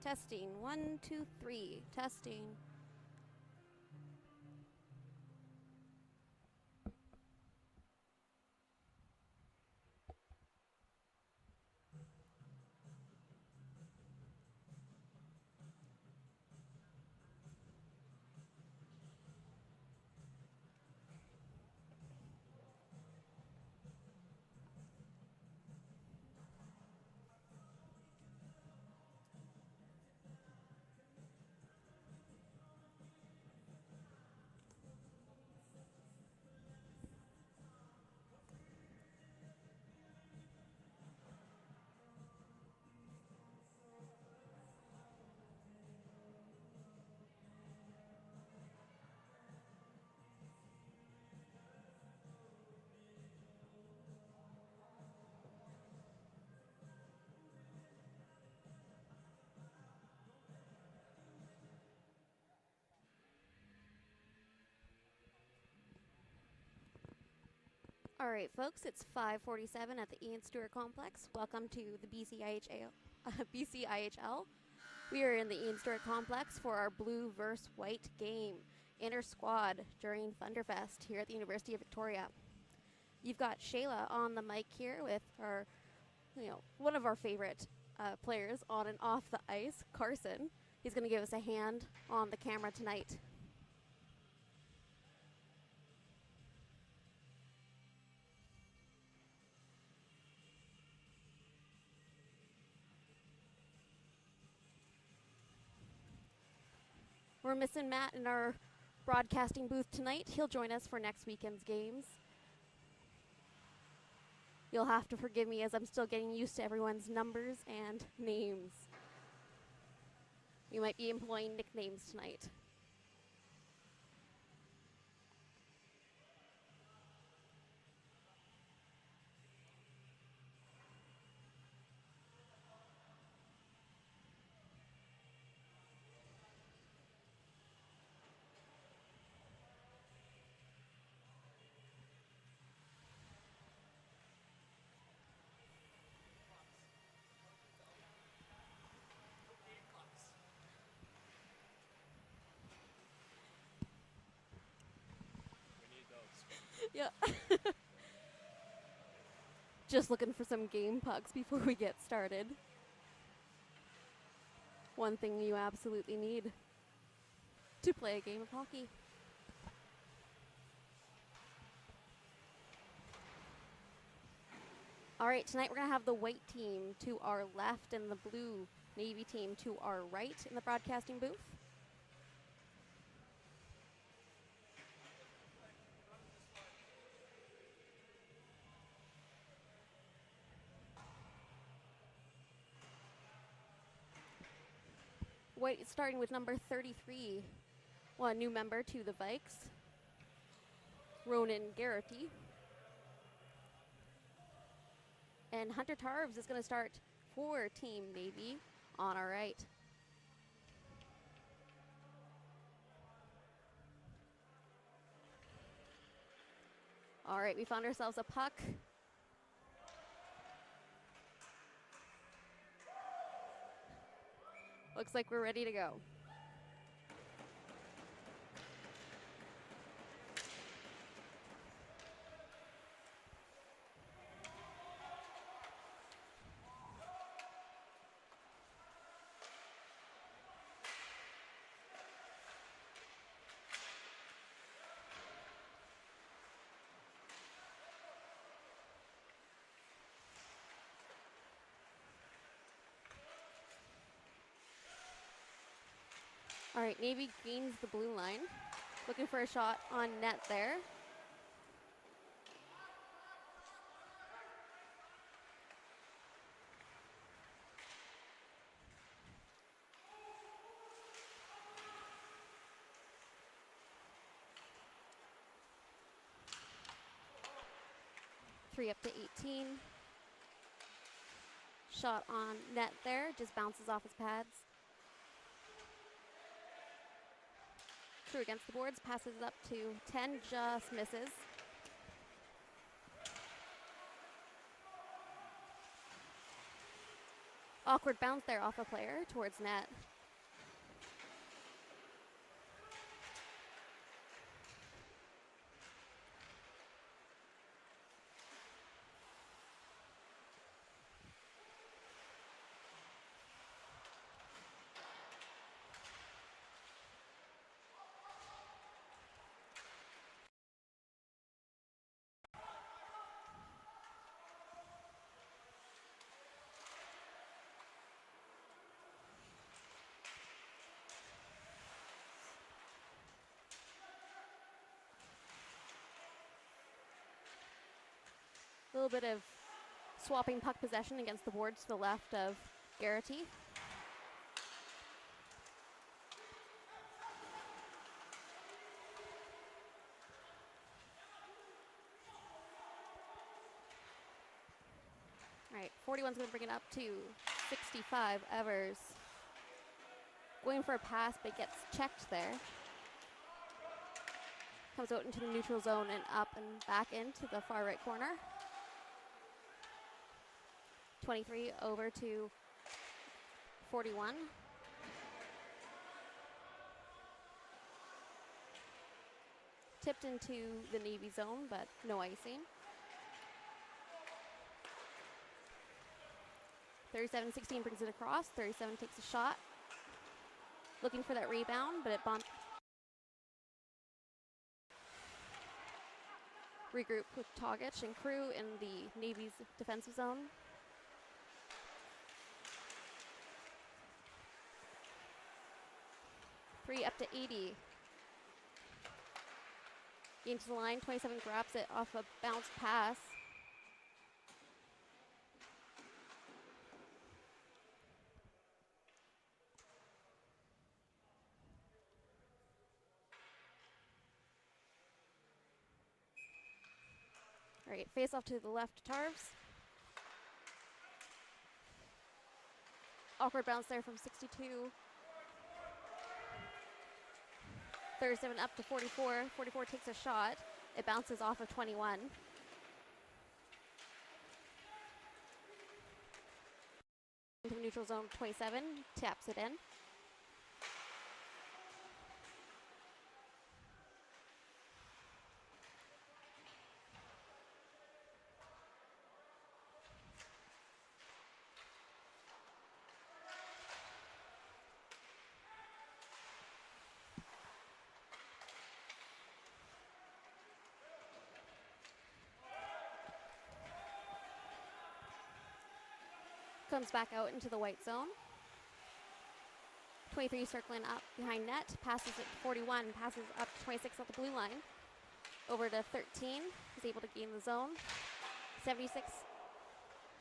Testing. 1, 2, 3. Testing. All right, folks, it's 5:47 at the Ian Stewart Complex. Welcome to the BCIHL. We are in the Ian Stewart Complex for our blue versus white game, inter-squad during Thunderfest here at the University of Victoria. You've got Shayla on the mic here with our, one of our favorite players on and off the ice, Carson. He's going to give us a hand on the camera tonight. We're missing Matt in our broadcasting booth tonight. He'll join us for next weekend's games. You'll have to forgive me as I'm still getting used to everyone's numbers and names. We might be employing nicknames tonight. Yeah. Just looking for some game pucks before we get started. One thing you absolutely need to play a game of hockey. All right, tonight we're going to have the white team to our left and the blue Navy team to our right in the broadcasting booth. White is starting with number 33, a new member to the Vikes, Ronan Garrity. And Hunter Tarves is going to start for Team Navy on our right. All right, we found ourselves a puck. Looks like we're ready to go. All right, Navy gains the blue line. Looking for a shot on net there. Three up to 18. Shot on net there, just bounces off his pads. Through against the boards, passes it up to 10, just misses. Awkward bounce there off a player towards net. A little bit of swapping puck possession against the boards to the left of Garrity. All right, 41's going to bring it up to 65. Evers going for a pass, but gets checked there. Comes out into the neutral zone and up and back into the far right corner. 23 over to 41. Tipped into the Navy zone, but no icing. 37-16 brings it across. 37 takes a shot. Looking for that rebound, but it bumped. Regroup with Togic and crew in the Navy's defensive zone. Three up to 80. Gains the line, 27 grabs it off a bounce pass. All right, face off to the left, Tarvs. Awkward bounce there from 62. 37 up to 44. 44 takes a shot. It bounces off of 21. Into the neutral zone, 27. Taps it in. Comes back out into the white zone. 23 circling up behind net, passes it to 41, passes up to 26 at the blue line. Over to 13, is able to gain the zone. 76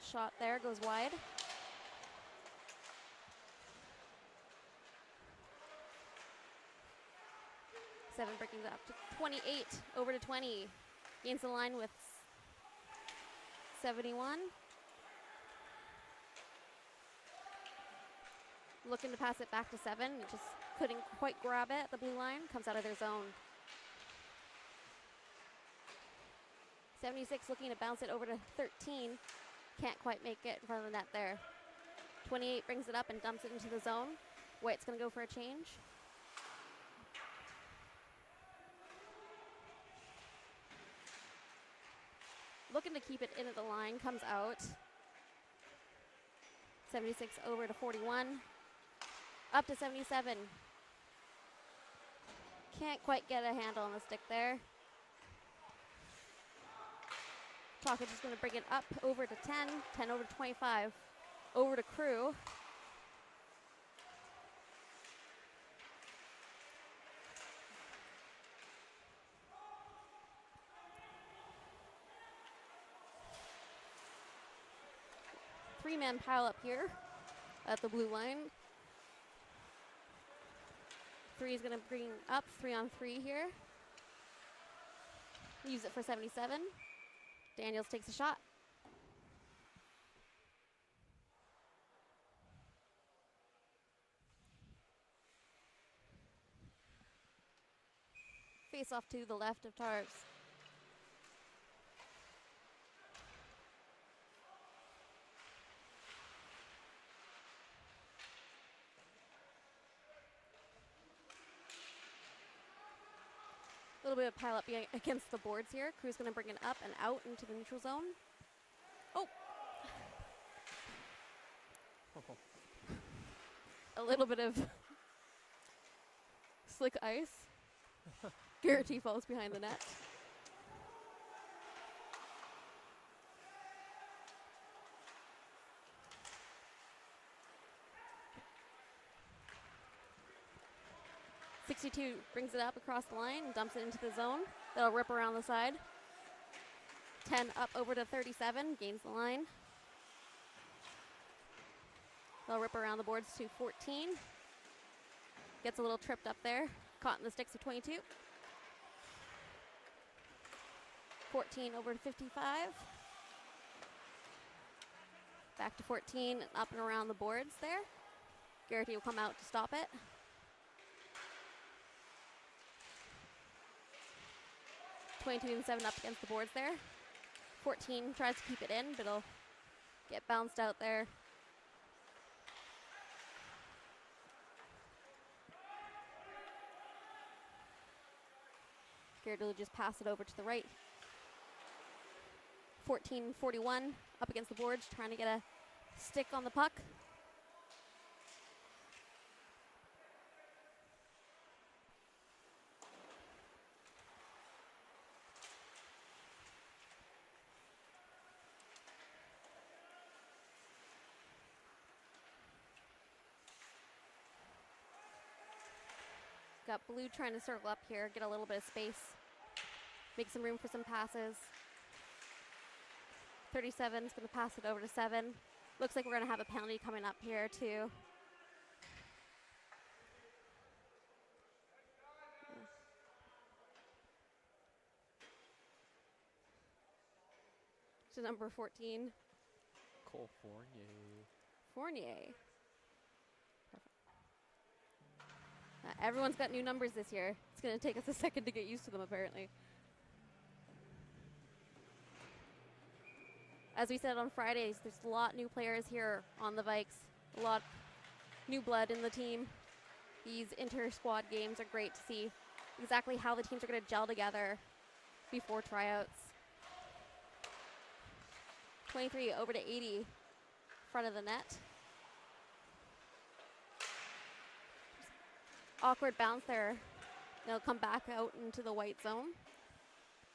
shot there, goes wide. Seven breaking it up to 28, over to 20. Gains the line with 71. Looking to pass it back to 7. It just couldn't quite grab it at the blue line. Comes out of their zone. 76 looking to bounce it over to 13. Can't quite make it in front of the net there. 28 brings it up and dumps it into the zone. White's going to go for a change. Looking to keep it in at the line. Comes out. 76 over to 41. Up to 77. Can't quite get a handle on the stick there. Tokic is going to bring it up over to 10. 10 over to 25. Over to crew. Three-man pile up here at the blue line. Three is going to bring up 3-on-3 here. Use it for 77. Daniels takes a shot. Face off to the left of Tarvs. A little bit of pile up against the boards here. Crew's going to bring it up and out into the neutral zone. Oh! A little bit of slick ice. Garrity falls behind the net. .62 brings it up across the line and dumps it into the zone. That'll rip around the side. 10 up over to 37, gains the line. They'll rip around the boards to 14. Gets a little tripped up there. Caught in the sticks of 22. 14 over to 55. Back to 14, up and around the boards there. Garrity will come out to stop it. .22 and 7 up against the boards there. 14 tries to keep it in, but it'll get bounced out there. Garrity will just pass it over to the right. 14-41 up against the boards, trying to get a stick on the puck. Got blue trying to circle up here, get a little bit of space, make some room for some passes. 37 is going to pass it over to 7. Looks like we're going to have a penalty coming up here too. To number 14. Cole Fournier. Fournier. Everyone's got new numbers this year. It's going to take us a second to get used to them, apparently. As we said on Fridays, there's a lot new players here on the Vikes. A lot new blood in the team. These inter-squad games are great to see exactly how the teams are going to gel together before tryouts. 23 over to 80, front of the net. Awkward bounce there. They'll come back out into the white zone.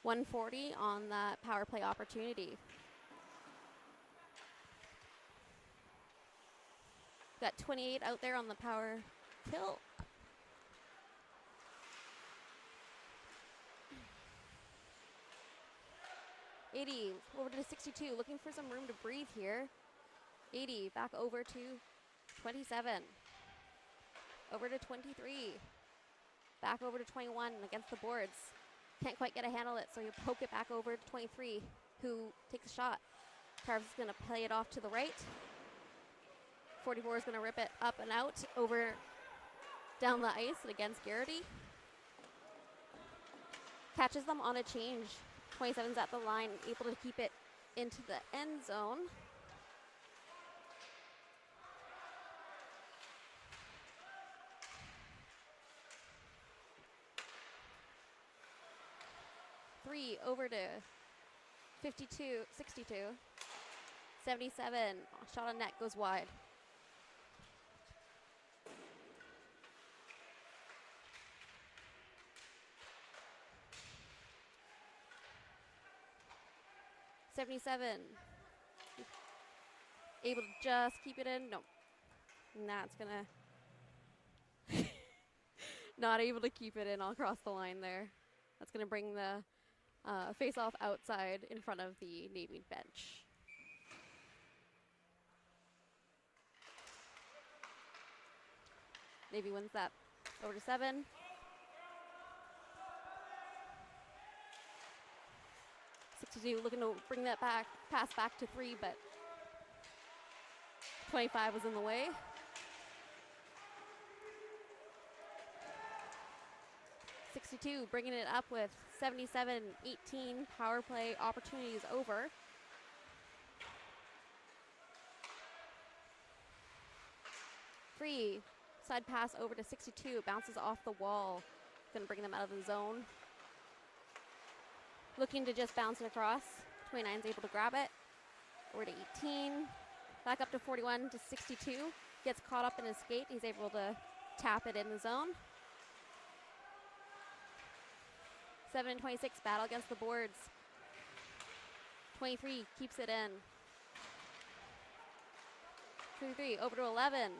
140 on that power play opportunity. Got 28 out there on the power kill. .80 over to 62, looking for some room to breathe here. 80 back over to 27. Over to 23. Back over to 21 against the boards. Can't quite get a handle it, so you poke it back over to 23, who takes a shot. Carves is going to play it off to the right. 44 is going to rip it up and out over down the ice and against Garrity. Catches them on a change. 27's at the line, able to keep it into the end zone. Three over to 52, 62. 77, shot on net goes wide. .77, able to just keep it in. No, and that's gonna not able to keep it in all across the line there. That's gonna bring the face-off outside in front of the Navy bench. Navy wins that over to 7. Looking to bring that back, pass back to 3, but 25 was in the way. .62 bringing it up with 77-18 power play opportunities over. Free side pass over to 62, bounces off the wall. Gonna bring them out of the zone. Looking to just bounce it across. 29 is able to grab it. Over to 18. Back up to 41 to 62. Gets caught up in his skate. He's able to tap it in the zone. 7 and 26 battle against the boards. 23 keeps it in. 23 over to 11.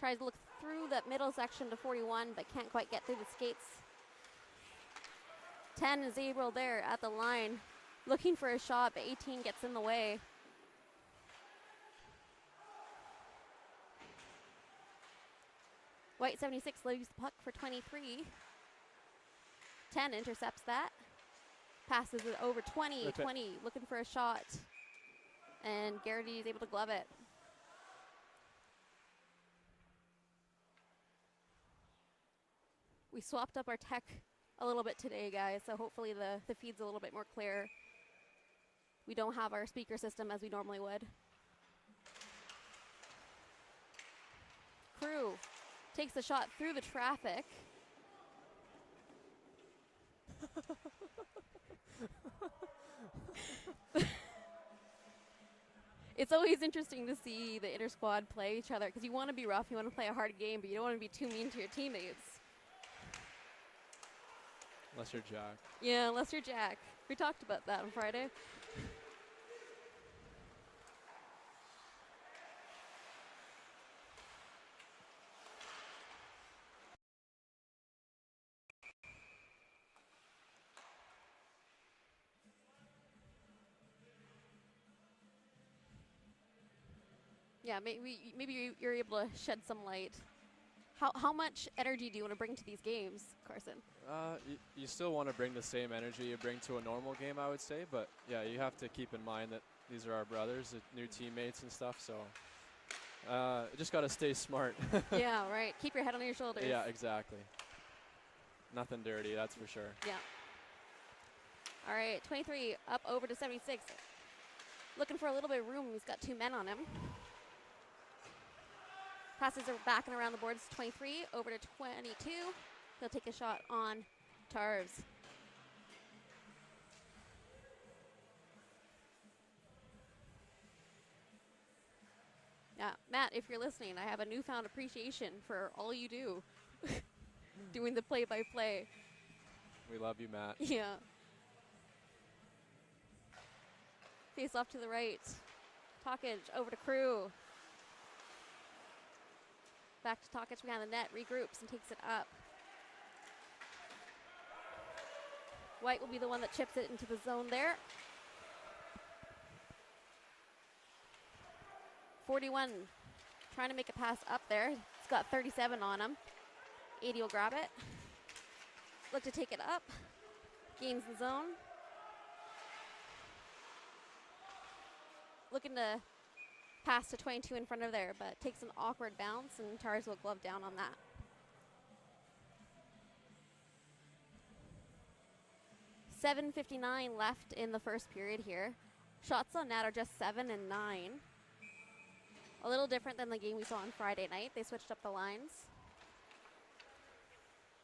Tries to look through that middle section to 41, but can't quite get through the skates. 10 is able there at the line, looking for a shot, but 18 gets in the way. White 76 leaves the puck for 23. 10 intercepts that. Passes it over 20. 20 looking for a shot. And Garrity is able to glove it. We swapped up our tech a little bit today, guys, so hopefully the feed's a little bit more clear. We don't have our speaker system as we normally would. Crew takes the shot through the traffic. It's always interesting to see the inter-squad play each other because you want to be rough, you want to play a hard game, but you don't want to be too mean to your teammates. Unless you're Jack. Yeah, unless you're Jack. We talked about that on Friday. Yeah, maybe you're able to shed some light. How much energy do you want to bring to these games, Carson? You still want to bring the same energy you bring to a normal game, I would say. But yeah, you have to keep in mind that these are our brothers, new teammates and stuff. So just got to stay smart. Yeah, right. Keep your head on your shoulders. Yeah, exactly. Nothing dirty, that's for sure. Yeah. All right, 23 up over to 76. Looking for a little bit of room. He's got 2 men on him. Passes are back and around the boards. 23 over to 22. He'll take a shot on Tarves. Yeah, Matt, if you're listening, I have a newfound appreciation for all you do. Doing the play-by-play. We love you, Matt. Yeah. Face off to the right. Talkage over to Crew. Back to Talkage behind the net, regroups and takes it up. White will be the one that chips it into the zone there. 41 trying to make a pass up there. He's got 37 on him. 80 will grab it. Look to take it up. Gains the zone. Looking to pass to 22 in front of there, but takes an awkward bounce, and Tars will glove down on that. .7:59 left in the first period here. Shots on net are just 7 and 9. A little different than the game we saw on Friday night. They switched up the lines.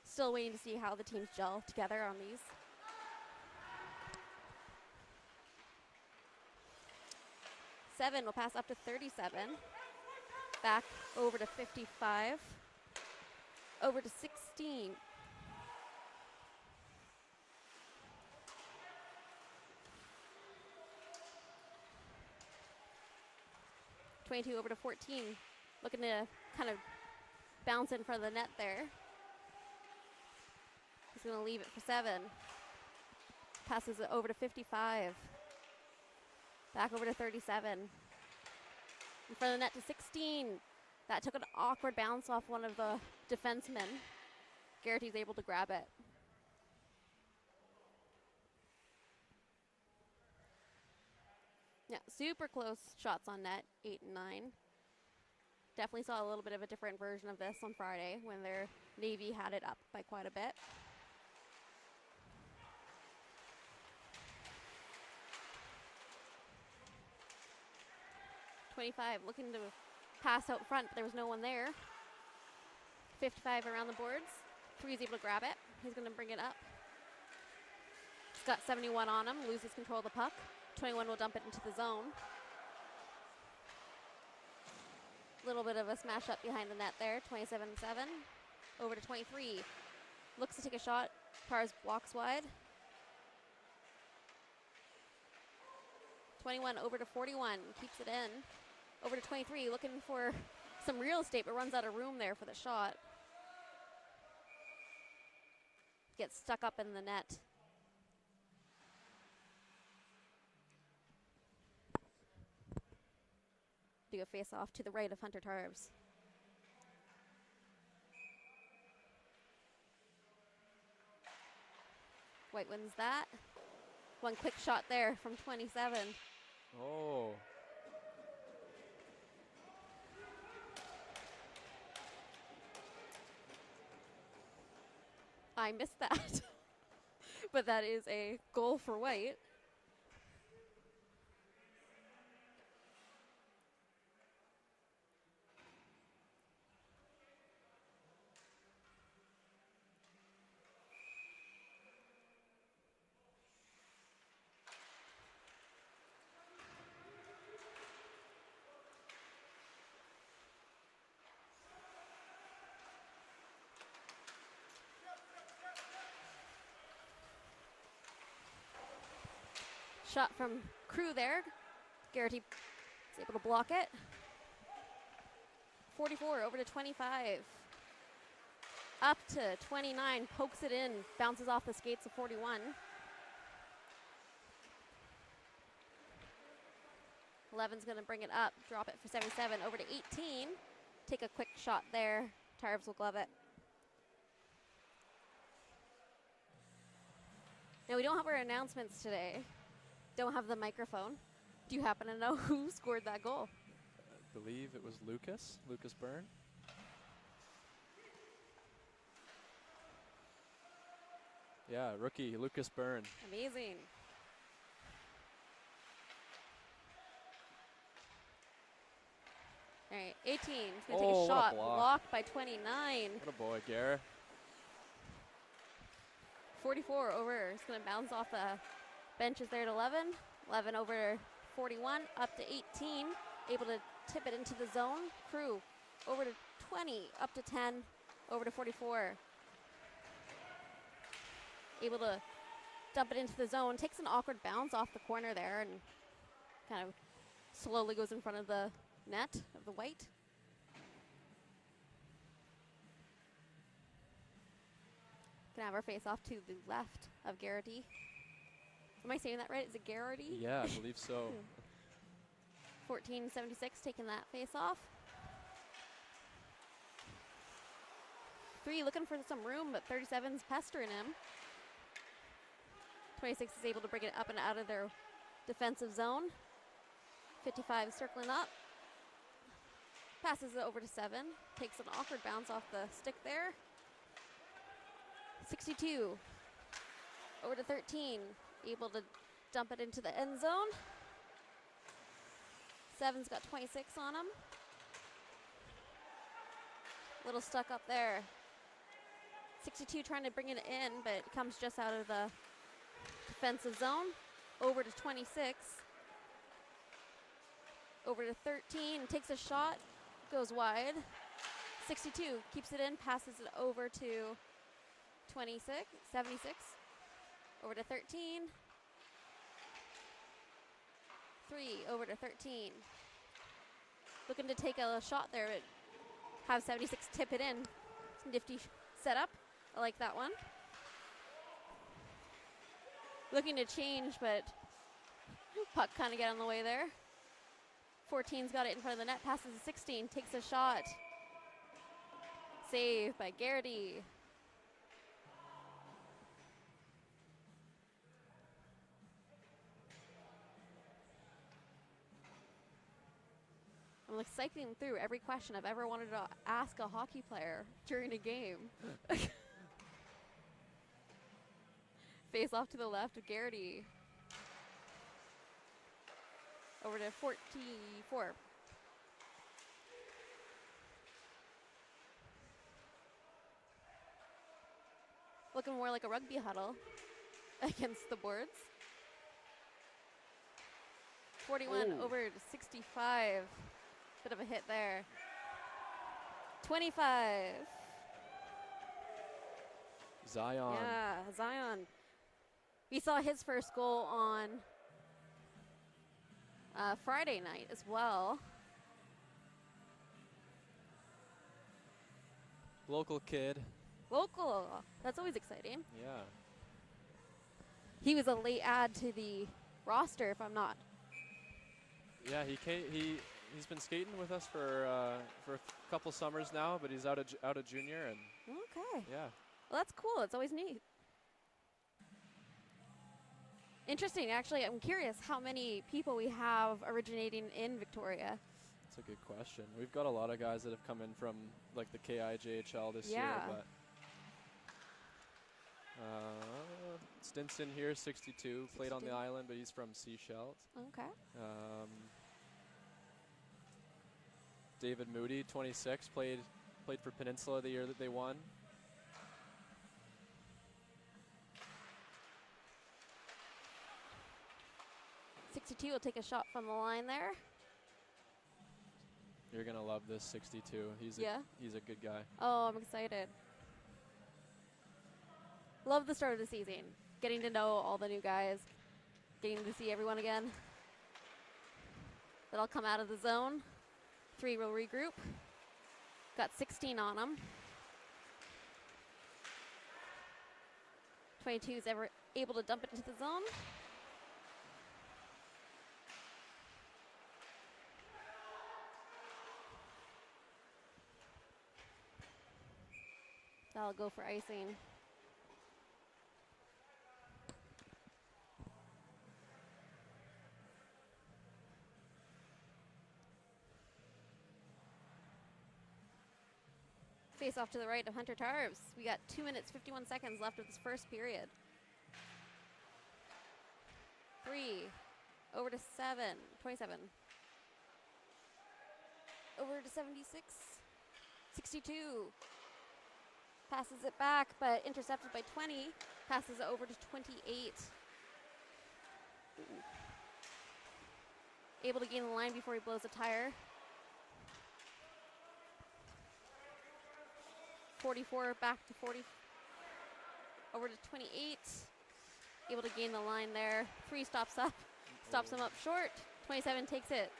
Still waiting to see how the teams gel together on these. Seven will pass up to 37. Back over to 55. Over to 16. .22 over to 14. Looking to kind of bounce in front of the net there. He's going to leave it for 7. Passes it over to 55. Back over to 37. In front of the net to 16. That took an awkward bounce off one of the defensemen. Garrity's able to grab it. Yeah, super close shots on net, 8 and 9. Definitely saw a little bit of a different version of this on Friday when their Navy had it up by quite a bit. .25 looking to pass out front, but there was no one there. 55 around the boards. 3 is able to grab it. He's going to bring it up. He's got 71 on him, loses control of the puck. 21 will dump it into the zone. Little bit of a smash up behind the net there, 27-7. Over to 23. Looks to take a shot. Pars walks wide. 21 over to 41, keeps it in. Over to 23, looking for some real estate, but runs out of room there for the shot. Gets stuck up in the net. Do a face-off to the right of Hunter Tarbs. White wins that. One quick shot there from 27. Oh. I missed that. But that is a goal for White. Shot from Crew there. Garrity is able to block it. 44 over to 25. Up to 29, pokes it in, bounces off the skates of 41. 11's gonna bring it up, drop it for 77, over to 18. Take a quick shot there, Tarbs will glove it. Now we don't have our announcements today. Don't have the microphone. Do you happen to know who scored that goal? I believe it was Lucas Byrne. Yeah, rookie Lucas Byrne. Amazing. All right, 18 is going to take a shot, blocked by 29. What a boy, Gare. 44 over, it's going to bounce off the benches there at 11. 11 over 41, up to 18. Able to tip it into the zone. Crew over to 20, up to 10, over to 44. Able to dump it into the zone. Takes an awkward bounce off the corner there and kind of slowly goes in front of the net of the White. Gonna have our face off to the left of Garrity. Am I saying that right? Is it Garrity? Yeah, I believe so. 1476 taking that face off. 3 looking for some room, but 37's pestering him. 26 is able to bring it up and out of their defensive zone. 55 circling up. Passes it over to 7. Takes an awkward bounce off the stick there. 62 over to 13. Able to dump it into the end zone. 7's got 26 on him. Little stuck up there. 62 trying to bring it in, but it comes just out of the defensive zone. Over to 26. Over to 13, takes a shot, goes wide. 62 keeps it in, passes it over to 76. Over to 13. 3 over to 13. Looking to take a shot there, but have 76 tip it in. Nifty setup. I like that one. Looking to change, but puck kind of get on the way there. 14's got it in front of the net, passes to 16, takes a shot. Save by Garrity. I'm like cycling through every question I've ever wanted to ask a hockey player during a game. Face off to the left of Garrity. Over to 44. Looking more like a rugby huddle. against the boards. 41 Ooh. over to 65. Bit of a hit there. 25. Zion. Yeah, Zion. We saw his first goal on Friday night as well. Local kid. Local. That's always exciting. Yeah. He was a late add to the roster, if I'm not. Yeah, he's been skating with us for a couple summers now, but he's out of junior, and Okay. yeah. Well, that's cool. It's always neat. Interesting. Actually, I'm curious how many people we have originating in Victoria. That's a good question. We've got a lot of guys that have come in from like the KIJHL this year, Yeah. but Stinson here, 62, played on the 62. island, but he's from Seychelles. Okay. David Moody, 26, played for Peninsula the year that they won. '62 will take a shot from the line there. You're gonna love this 62. He's a good guy. Oh, I'm excited. Love the start of the season. Getting to know all the new guys. Getting to see everyone again. That'll come out of the zone. 3 will regroup. Got 16 on them. 22 is able to dump it into the zone. That'll go for icing. Face off to the right of Hunter Tarves. We got 2 minutes, 51 seconds left of this first period. 3, over to 7, 27. Over to 76, 62. Passes it back, but intercepted by 20. Passes it over to 28. Able to gain the line before he blows a tire. 44 back to 40. Over to 28. Able to gain the line there. 3 stops up. Stops him up short. 27 takes it.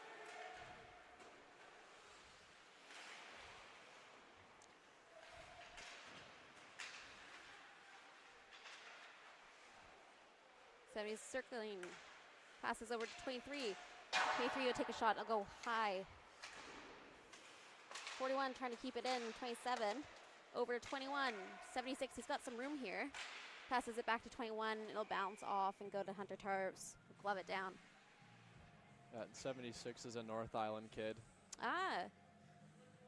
So he's circling. Passes over to 23. 23 will take a shot. I'll go high. 41 trying to keep it in. 27. Over to 21. 76. He's got some room here. Passes it back to 21. It'll bounce off and go to Hunter Tarves. Glove it down. 76 is a North Island kid. Ah,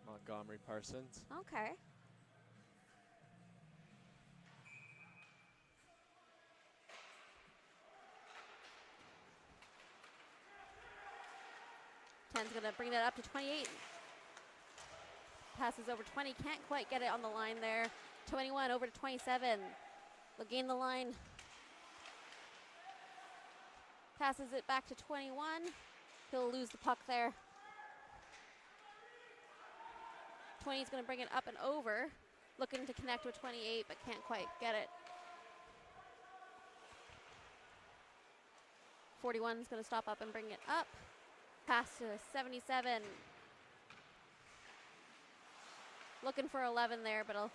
Montgomery Parsons. okay. Ten's gonna bring that up to 28. Passes over 20, can't quite get it on the line there. 21 over to 27. They'll gain the line. Passes it back to 21. He'll lose the puck there. 20 is gonna bring it up and over. Looking to connect with 28, but can't quite get it. 41 is gonna stop up and bring it up. Pass to 77. Looking for 11 there, but it'll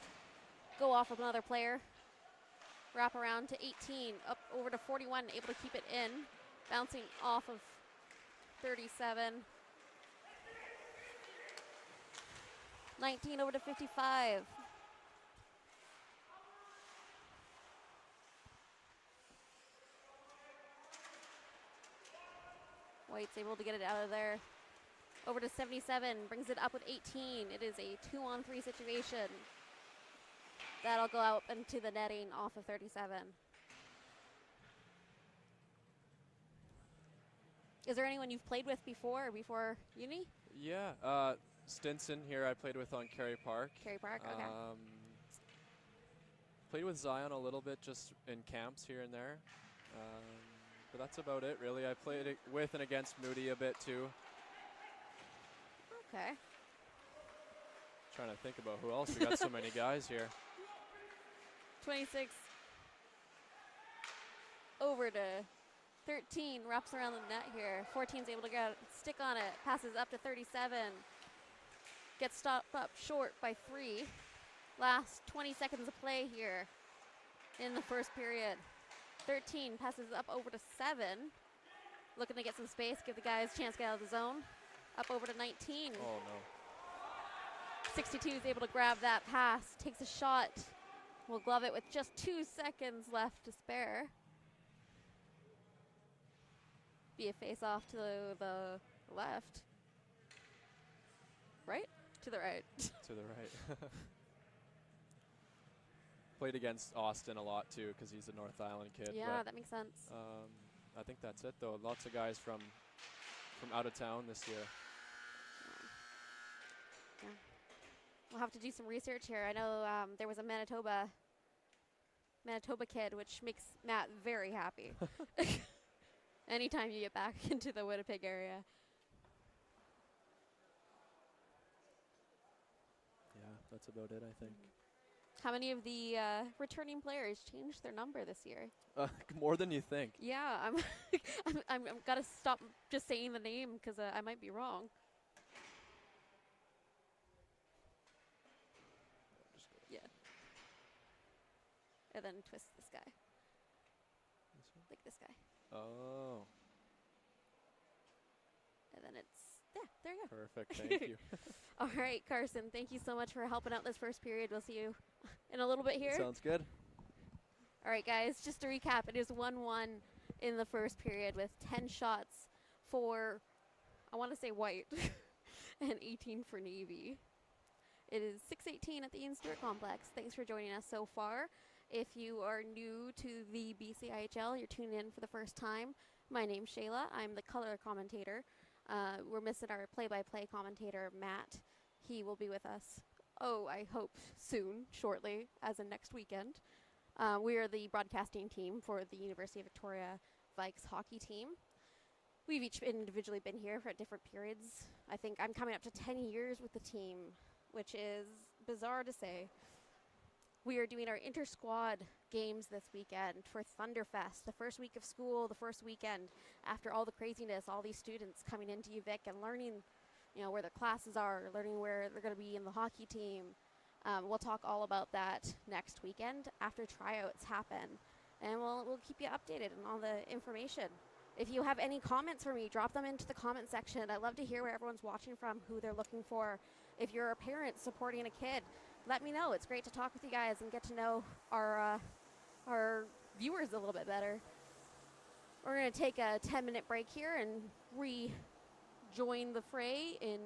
go off of another player. Wrap around to 18, up over to 41, able to keep it in. Bouncing off of 37. 19 over to 55. White's able to get it out of there. Over to 77, brings it up with 18. It is a 2-on-3 situation. That'll go out into the netting off of 37. Is there anyone you've played with before uni? Yeah, Stinson here I played with on Kerry Park. Kerry Park, okay. played with Zion a little bit just in camps here and there. But that's about it, really. I played it with and against Moody a bit, too. Okay. Trying to think about who else. We got so many guys here. 26 over to 13, wraps around the net here. 14's able to get stick on it, passes up to 37. Gets stopped up short by 3. Last 20 seconds of play here in the first period. 13 passes up over to 7. Looking to get some space, give the guys a chance to get out of the zone. Up over to 19. Oh, no. 62 is able to grab that pass, takes a shot. Will glove it with just 2 seconds left to spare. Be a face off to the left. Right? To the right. To the right. Played against Austin a lot, too, because he's a North Island kid. Yeah, that makes sense. I think that's it, though. Lots of guys from out of town this year. Yeah. We'll have to do some research here. I know there was a Manitoba kid, which makes Matt very happy. Anytime you get back into the Winnipeg area. Yeah, that's about it, I think. How many of the returning players changed their number this year? More than you think. Yeah, I'm gotta stop just saying the name because I might be wrong. Yeah. And then twist this guy. This one? Like this guy. Oh. And then it's, yeah, there you go. Perfect, thank you. All right, Carson, thank you so much for helping out this first period. We'll see you in a little bit here. Sounds good. All right, guys, just to recap, it is 1-1 in the first period with 10 shots for, I want to say white, and 18 for Navy. It is 6:18 at the Ian Stewart Complex. Thanks for joining us so far. If you are new to the BCIHL, you're tuning in for the first time, my name's Shayla. I'm the color commentator. We're missing our play-by-play commentator, Matt. He will be with us, I hope soon, shortly, as in next weekend. We are the broadcasting team for the University of Victoria Vikes hockey team. We've each individually been here for different periods. I think I'm coming up to 10 years with the team, which is bizarre to say. We are doing our inter-squad games this weekend for Thunderfest, the first week of school, the first weekend after all the craziness, all these students coming into UVic and learning, where their classes are, learning where they're going to be in the hockey team. We'll talk all about that next weekend after tryouts happen, and we'll keep you updated on all the information. If you have any comments for me, drop them into the comment section. I'd love to hear where everyone's watching from, who they're looking for. If you're a parent supporting a kid, let me know. It's great to talk with you guys and get to know our viewers a little bit better. We're going to take a 10-minute break here and rejoin the fray in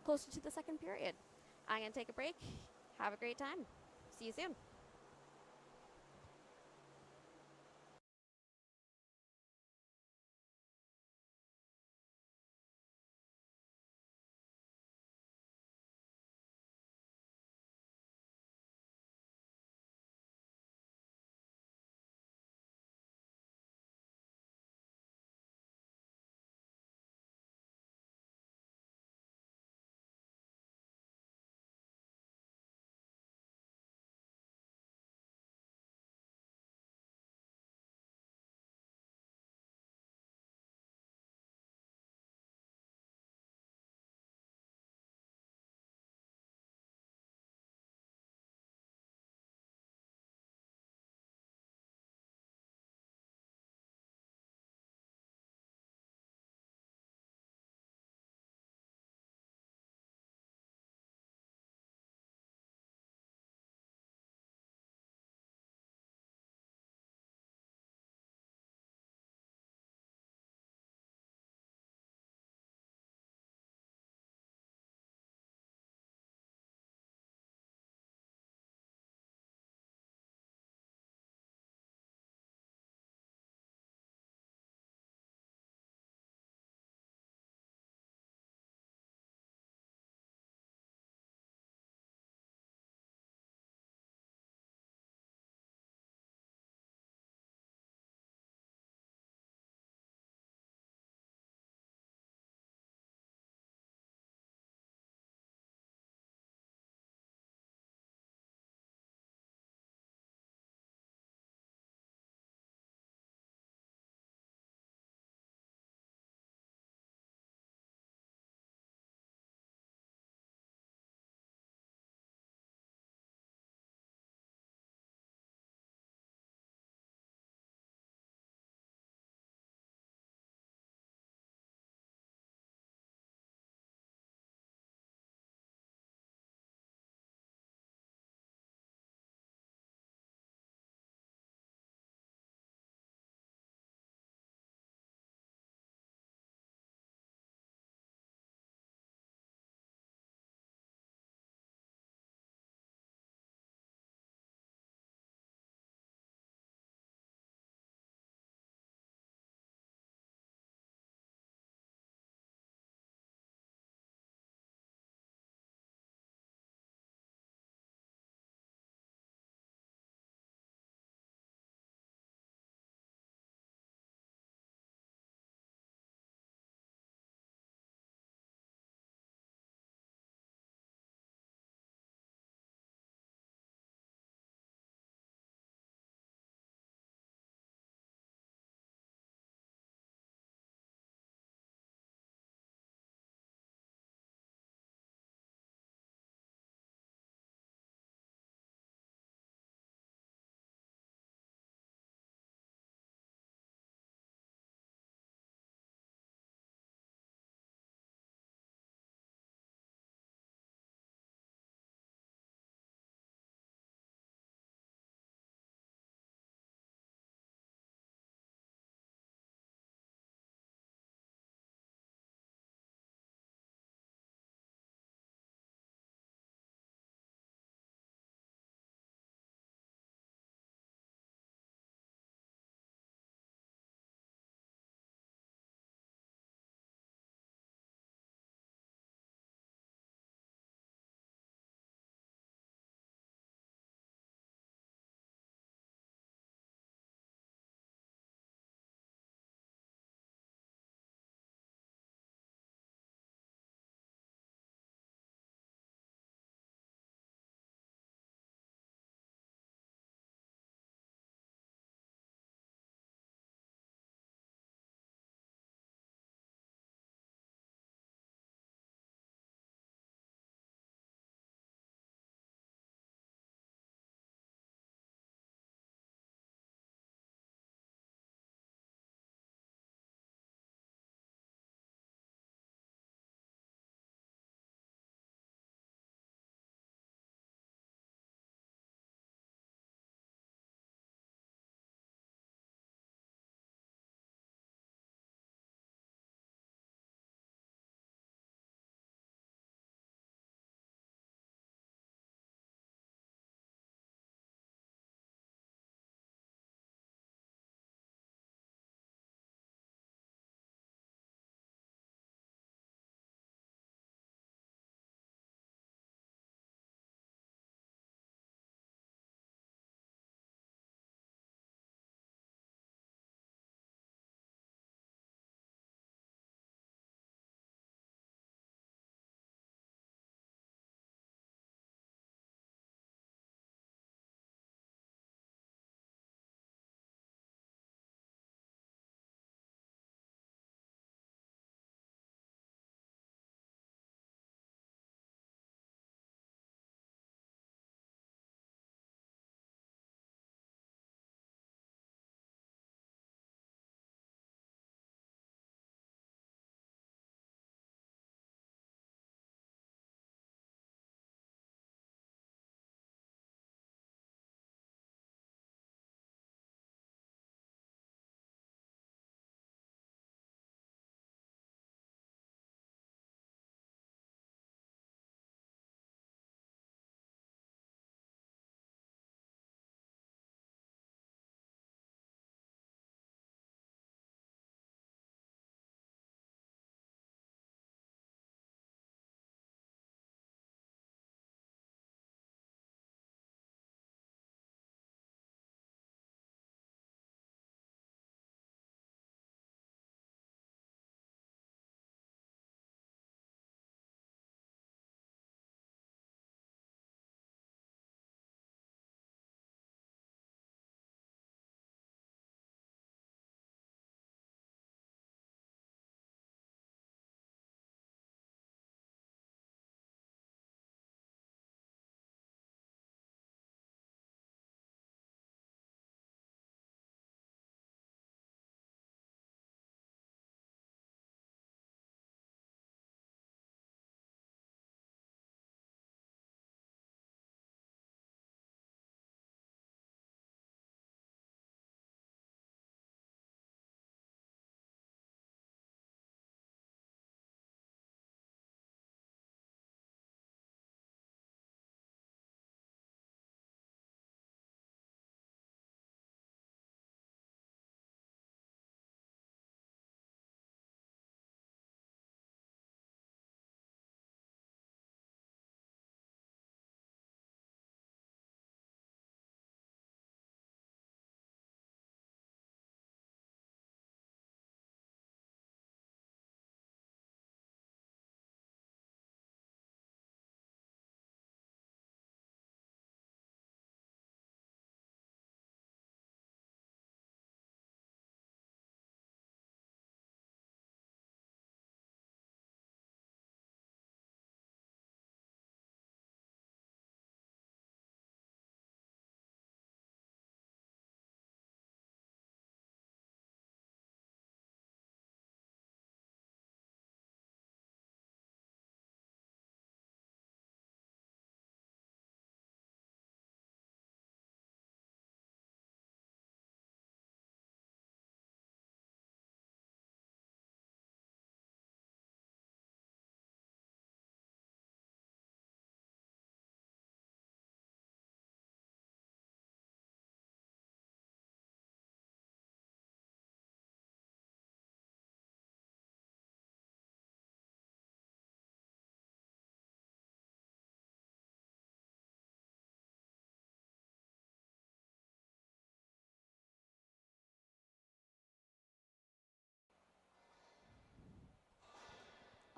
closer to the second period. I'm going to take a break. Have a great time. See you soon.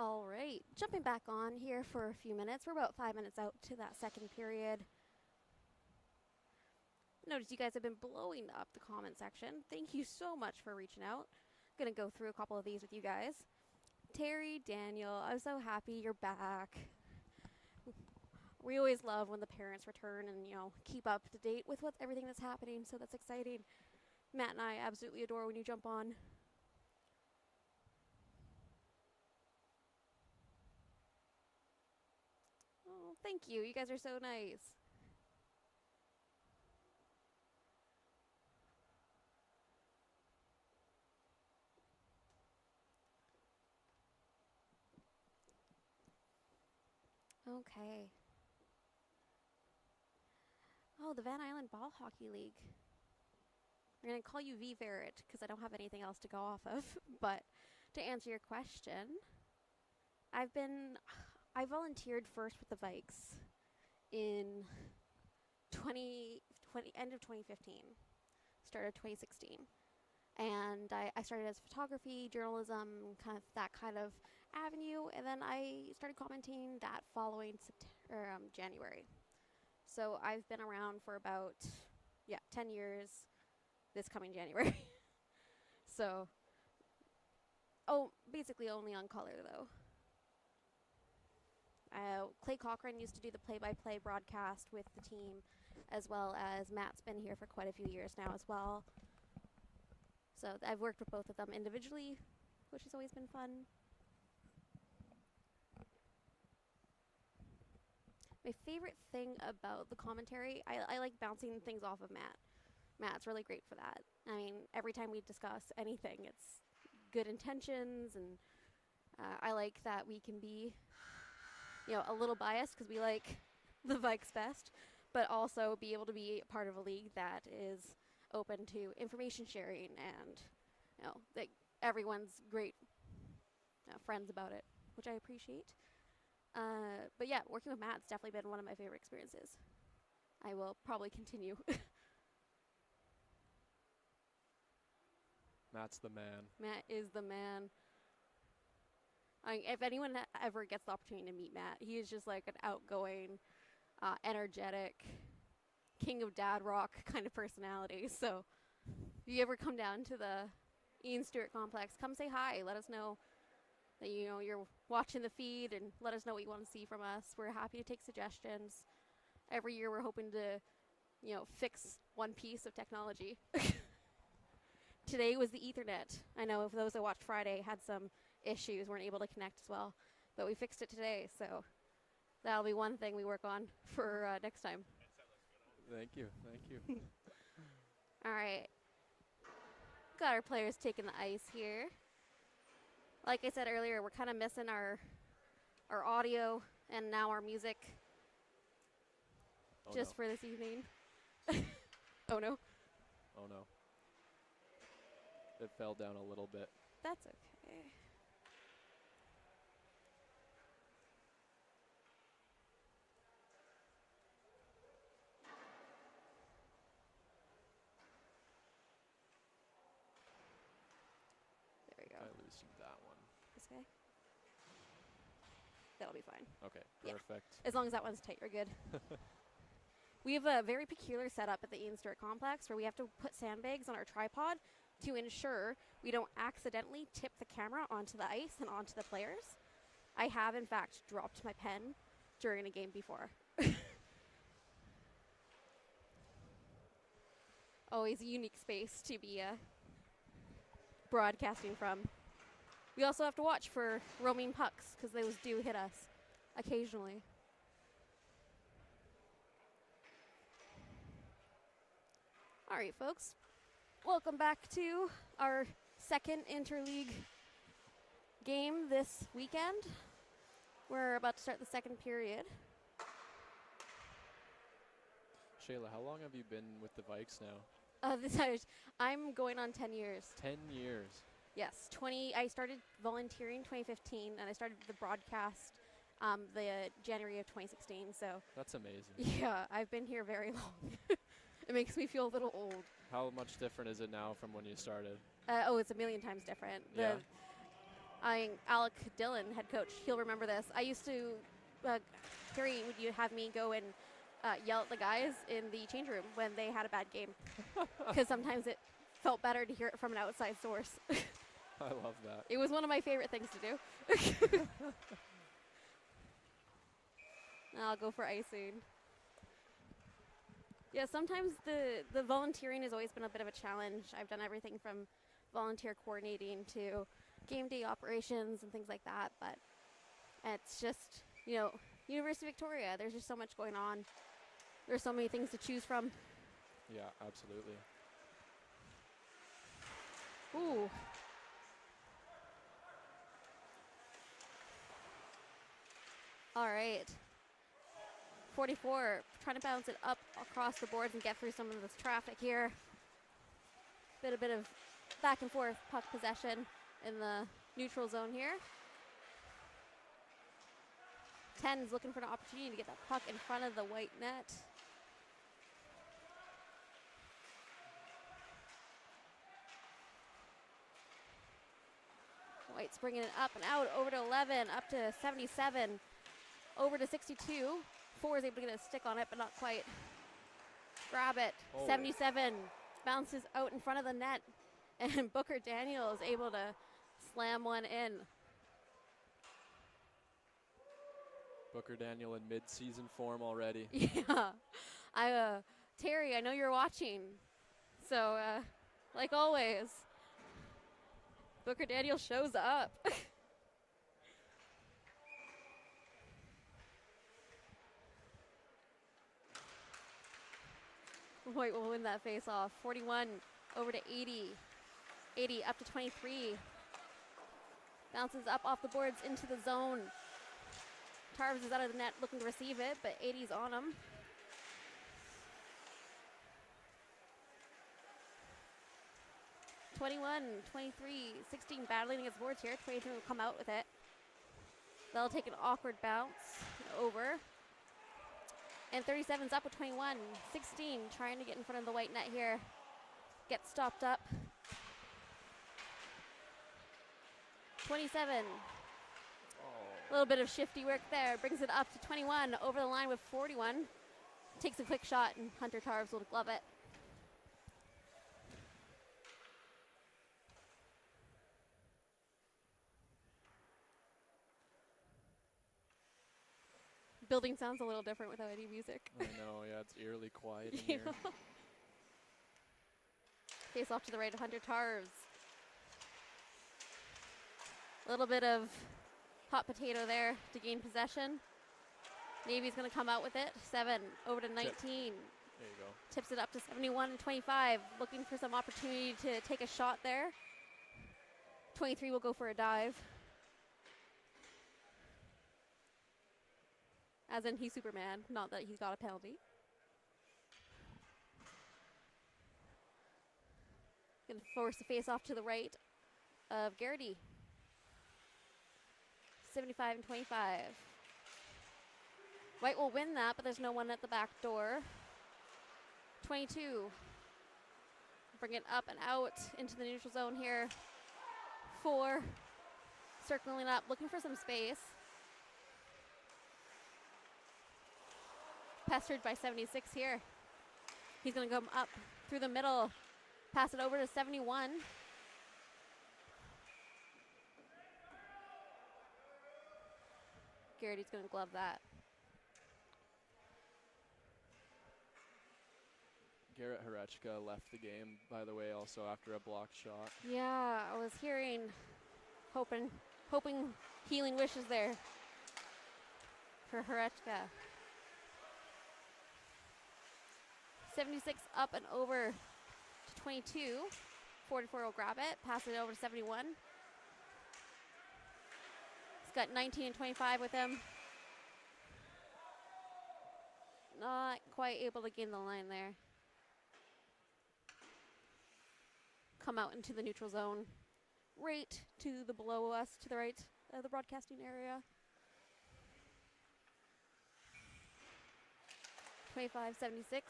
All right, jumping back on here for a few minutes. We're about 5 minutes out to that second period. Notice you guys have been blowing up the comment section. Thank you so much for reaching out. Gonna go through a couple of these with you guys. Terry, Daniel, I'm so happy you're back. We always love when the parents return and, you know, keep up to date with everything that's happening, so that's exciting. Matt and I absolutely adore when you jump on. Oh, thank you. You guys are so nice. Okay. Oh, the Van Island Ball Hockey League. We're going to call you V-Ferret because I don't have anything else to go off of. But to answer your question, I volunteered first with the Vikes in end of 2015, start of 2016. And I started as photography, journalism, that kind of avenue, and then I started commenting that following January. So I've been around for about 10 years this coming January. So basically only on color though. Clay Cochran used to do the play-by-play broadcast with the team, as well as Matt's been here for quite a few years now as well. So I've worked with both of them individually, which has always been fun. My favorite thing about the commentary, I like bouncing things off of Matt. Matt's really great for that. I mean, every time we discuss anything, it's good intentions, and I like that we can be, you know, a little biased because we like the Vikes best, but also be able to be part of a league that is open to information sharing, and you know, that everyone's great friends about it, which I appreciate. But yeah, working with Matt's definitely been one of my favorite experiences. I will probably continue. Matt's the man. Matt is the man. If anyone ever gets the opportunity to meet Matt, he is just like an outgoing, energetic, king of dad rock kind of personality. So if you ever come down to the Ian Stewart complex, come say hi. Let us know that you're watching the feed, and let us know what you want to see from us. We're happy to take suggestions. Every year we're hoping to, fix one piece of technology. Today was the Ethernet. I know if those that watched Friday had some issues, weren't able to connect as well, but we fixed it today, so that'll be one thing we work on for next time. Thank you. All right. Got our players taking the ice here. Like I said earlier, we're kind of missing our audio and now our music for this evening. Oh no. Oh no. It fell down a little bit. That's okay. There we go. I loosened that one. This way? That'll be fine. Okay, perfect. Yeah. As long as that one's tight, we're good. We have a very peculiar setup at the Ian Stewart complex where we have to put sandbags on our tripod to ensure we don't accidentally tip the camera onto the ice and onto the players. I have, in fact, dropped my pen during a game before. Always a unique space to be broadcasting from. We also have to watch for roaming pucks because those do hit us occasionally. All right, folks. Welcome back to our second interleague game this weekend. We're about to start the second period. Shayla, how long have you been with the Vikes now? I'm going on 10 years. 10 years. Yes, I started volunteering 2015, and I started the broadcast the January of 2016. So that's amazing. Yeah, I've been here very long. It makes me feel a little old. How much different is it now from when you started? It's a million times different. Alec Dillon, head coach, he'll remember this. I used to, Harry, would you have me go and yell at the guys in the change room when they had a bad game? Because sometimes it felt better to hear it from an outside source. I love that. It was one of my favorite things to do. I'll go for icing. Yeah, sometimes the volunteering has always been a bit of a challenge. I've done everything from volunteer coordinating to game day operations and things like that, but it's just, you know, University of Victoria, there's just so much going on. There's so many things to choose from. Yeah, absolutely. Ooh. All right. 44, trying to bounce it up across the boards and get through some of this traffic here. A bit of back and forth puck possession in the neutral zone here. 10 is looking for an opportunity to get that puck in front of the white net. White's bringing it up and out, over to 11, up to 77, over to 62. 4 is able to get a stick on it, but not quite. Grab it. Oh. 77 bounces out in front of the net, and Booker Daniel is able to slam one in. Booker Daniel in mid-season form already. Yeah. Terry, I know you're watching. So, like always, Booker Daniel shows up. White will win that face off. 41 over to 80. 80 up to 23. Bounces up off the boards into the zone. Tarves is out of the net looking to receive it, but 80's on him. (21, 23, 16 battling against boards here. 23 will come out with it. They'll take an awkward bounce over. And 37's up with 21. 16 trying to get in front of the white net here. Gets stopped up. 27. A little bit of shifty work there. Brings it up to 21. Over the line with 41. Takes a quick shot, and Hunter Tarves will glove it. Building sounds a little different without any music. I know, yeah, it's eerily quiet in here. Face off to the right of Hunter Tarves. A little bit of hot potato there to gain possession. Navy's going to come out with it. 7 over to 19. Tip. There you go. Tips it up to 71 and 25. Looking for some opportunity to take a shot there. 23 will go for a dive. As in, he's Superman, not that he's got a penalty. Gonna force the face off to the right of Garrity. 75 and 25. White will win that, but there's no one at the back door. 22. Bring it up and out into the neutral zone here. 4. Circling up, looking for some space. Pestered by 76 here. He's going to come up through the middle. Pass it over to 71. Garrity's going to glove that. Garrett Horechka left the game, by the way, also after a blocked shot. Yeah, I was hearing, hoping healing wishes there for Horechka. 76 up and over to 22. 44 will grab it, pass it over to 71. He's got 19 and 25 with him. Not quite able to gain the line there. Come out into the neutral zone. Right to the below us, to the right of the broadcasting area. 25-76.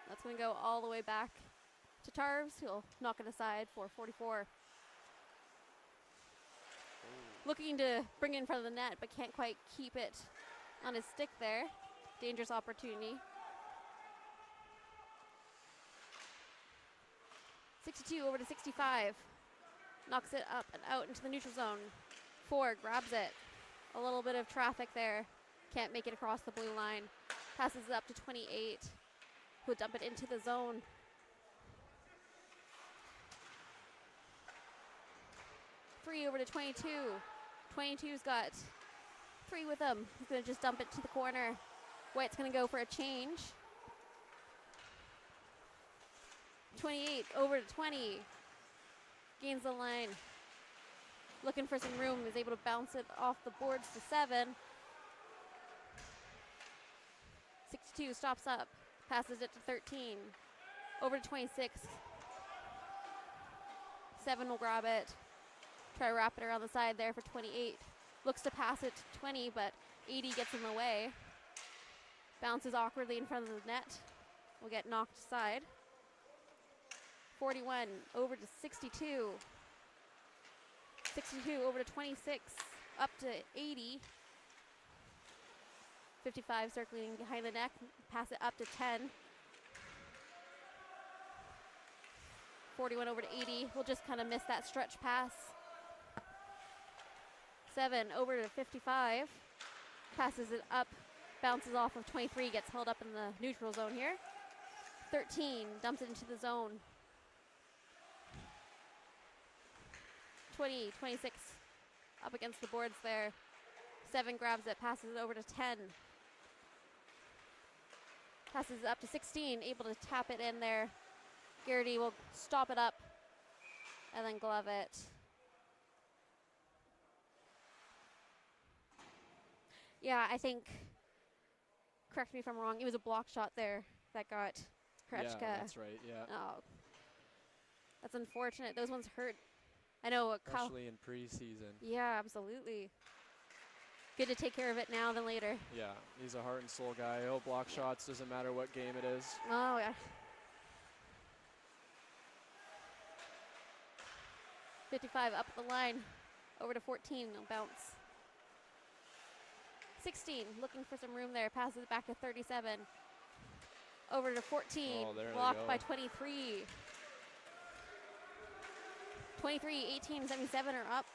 That's going to go all the way back to Tarves. He'll knock it aside for 44. Looking to bring it in front of the net, but can't quite keep it on his stick there. Dangerous opportunity. 62 over to 65. Knocks it up and out into the neutral zone. 4 grabs it. A little bit of traffic there. Can't make it across the blue line. Passes it up to 28. Who'll dump it into the zone. 3 over to 22. 22's got 3 with him. He's going to just dump it to the corner. White's going to go for a change. 28 over to 20. Gains the line. Looking for some room. Is able to bounce it off the boards to 7. 62 stops up. Passes it to 13. Over to 26. 7 will grab it. Try to wrap it around the side there for 28. Looks to pass it to 20, but 80 gets in the way. Bounces awkwardly in front of the net. Will get knocked aside. 41 over to 62. 62 over to 26. Up to 80. 55 circling behind the neck. Pass it up to 10. 41 over to 80. We'll just kind of miss that stretch pass. 7 over to 55. Passes it up. Bounces off of 23. Gets held up in the neutral zone here. 13 dumps it into the zone. 20, 26 up against the boards there. 7 grabs it, passes it over to 10. Passes it up to 16, able to tap it in there. Garrity will stop it up and then glove it. Yeah, I think, correct me if I'm wrong, it was a block shot there that got Krechka. Yeah, that's right, yeah. Oh, that's unfortunate. Those ones hurt. I know. Especially in preseason. Yeah, absolutely. Good to take care of it now than later. Yeah, he's a heart and soul guy. He'll block shots, doesn't matter what game it is. Oh, yeah. 55 up the line. Over to 14, he'll bounce. 16, looking for some room there. Passes it back to 37. Over to 14, blocked by 23. 23, 18, 77 are up.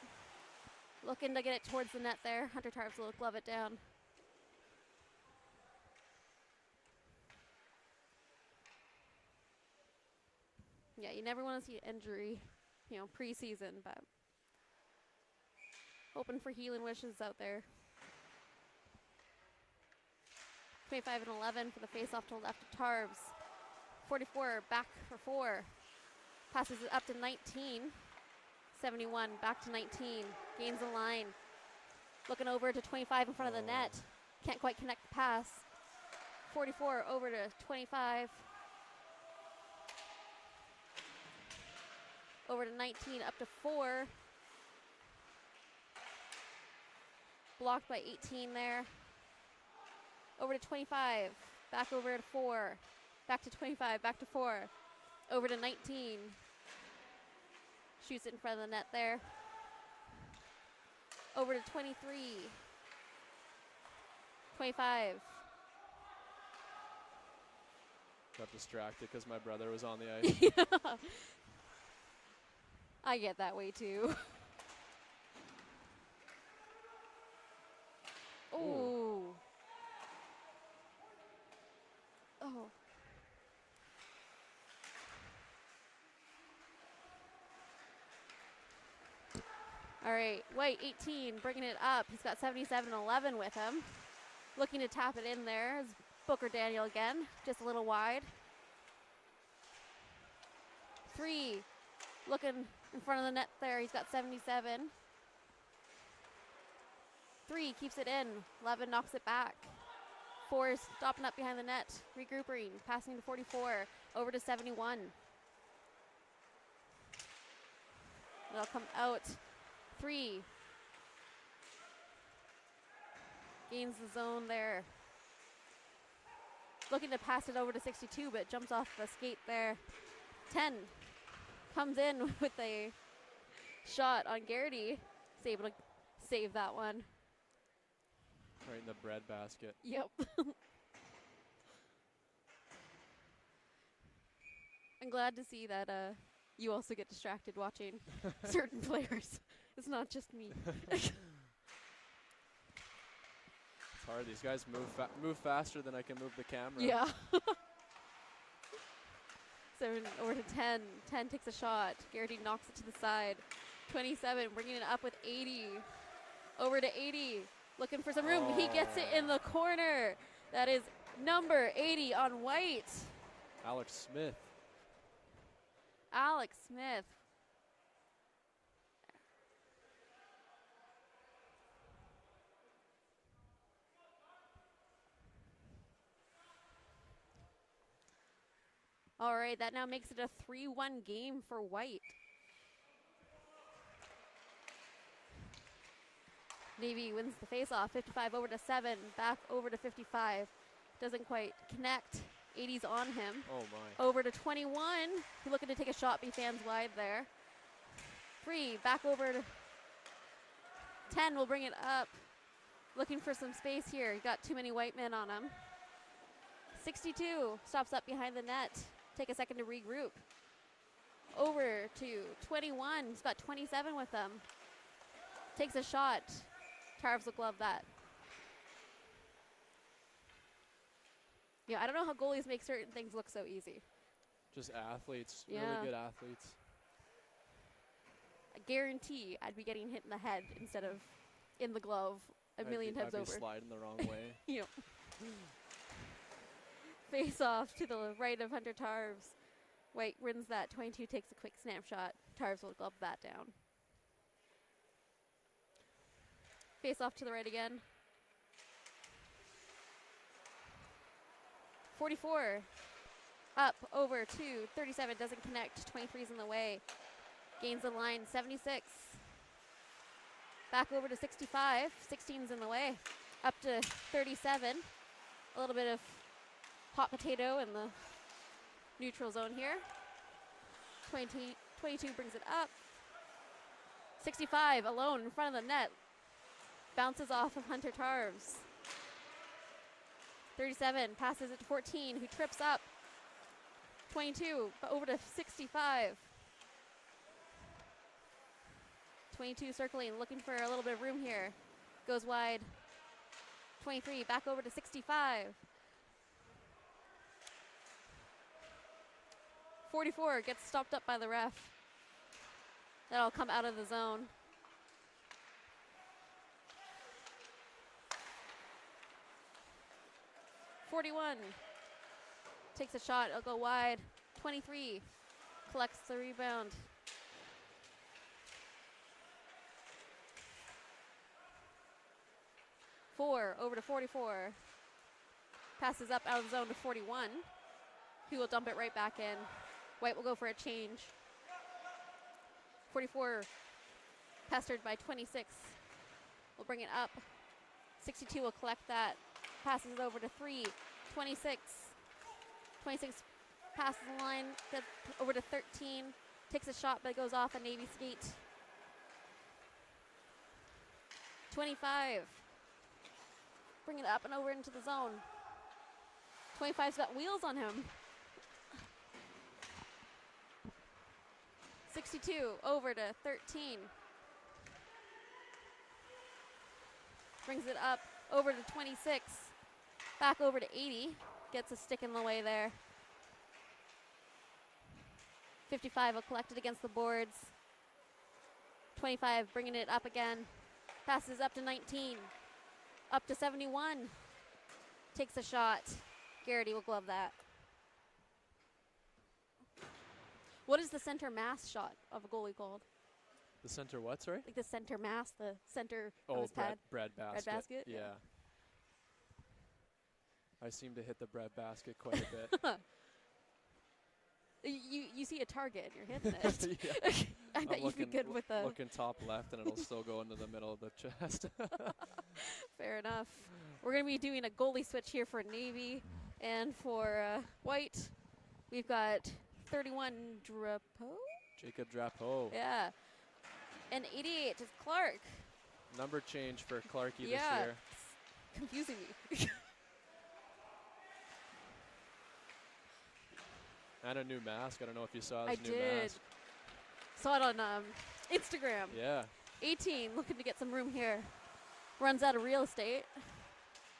Looking to get it towards the net there. Hunter Tarps will glove it down. Yeah, you never want to see an injury, you know, preseason, but hoping for healing wishes out there. 25 and 11 for the face-off to the left of Tarves. 44 back for 4. Passes it up to 19. 71 back to 19. Gains the line. Looking over to 25 in front of the net. Can't quite connect the pass. 44 over to 25. Over to 19, up to 4. Blocked by 18 there. Over to 25, back over to 4. Back to 25, back to 4. Over to 19. Shoots it in front of the net there. Over to 23. 25. Got distracted because my brother was on the ice. Yeah. I get that way too. Ooh. Oh. All right, White 18, bringing it up. He's got 77-11 with him. Looking to tap it in there is Booker Daniel again, just a little wide. 3, looking in front of the net there. He's got 77. 3 keeps it in. 11 knocks it back. 4 is stopping up behind the net, regrouping, passing to 44, over to 71. It'll come out. 3 gains the zone there. Looking to pass it over to 62, but jumps off the skate there. 10 comes in with a shot on Garrity. He's able to save that one. Right in the bread basket. Yep. I'm glad to see that you also get distracted watching certain players. It's not just me. It's hard. These guys move faster than I can move the camera. Yeah. 7 over to 10. 10 takes a shot. Garrity knocks it to the side. 27 bringing it up with 80. Over to 80. Looking for some room. He gets it in the corner. That is number 80 on white. Alex Smith. Alex Smith. All right, that now makes it a 3-1 game for white. Navy wins the face-off, 55 over to 7, back over to 55. Doesn't quite connect. 80's on him. Oh my. Over to 21. He's looking to take a shot, but he fans wide there. 3, back over to 10, will bring it up. Looking for some space here. He got too many white men on him. 62, stops up behind the net. Take a second to regroup. Over to 21, he's got 27 with him. Takes a shot. Tarves will glove that. Yeah, I don't know how goalies make certain things look so easy. Just athletes, Yeah. really good athletes. I guarantee I'd be getting hit in the head instead of in the glove a million times I'd over. be sliding the wrong way. Yep. Face off to the right of Hunter Tarves. White wins that. 22 takes a quick snapshot. Tarves will glove that down. Face off to the right again. 44. Up over to 37. Doesn't connect. 23's in the way. Gains the line. 76. Back over to 65. 16's in the way. Up to 37. A little bit of hot potato in the neutral zone here. 22 brings it up. 65 alone in front of the net. Bounces off of Hunter Tarves. 37 passes it to 14, who trips up. 22, but over to 65. 22 circling, looking for a little bit of room here. Goes wide. 23, back over to 65. 44 gets stopped up by the ref. That'll come out of the zone. .41 takes a shot. It'll go wide. 23 collects the rebound. Four over to 44. Passes up out of the zone to 41. He will dump it right back in. White will go for a change. 44 pestered by 26. We'll bring it up. 62 will collect that. Passes it over to 3. 26. 26 passes the line over to 13. Takes a shot, but it goes off a Navy skate. 25. Bring it up and over into the zone. 25's got wheels on him. 62 over to 13. Brings it up over to 26. Back over to 80. Gets a stick in the way there. 55 will collect it against the boards. 25 bringing it up again. Passes up to 19. Up to 71. Takes a shot. Garrity will glove that. What is the center mass shot of a goalie called? The center what, sorry? Like the center mass, the center of his bread, pad. bread basket. Bread basket? Yeah. I seem to hit the bread basket quite a bit. You see a target and you're hitting it. Yeah. I bet you'd be good with a... Looking top left and it'll still go into the middle of the chest. Fair enough. We're going to be doing a goalie switch here for Navy and for White. We've got 31 Drapeau? Jacob Drapeau. Yeah. And 88 is Clark. Number change for Clarkie this Yeah, year. it's confusing me. And a new mask. I don't know if you saw I his new did. mask. Saw it on Instagram. Yeah. 18 looking to get some room here. Runs out of real estate.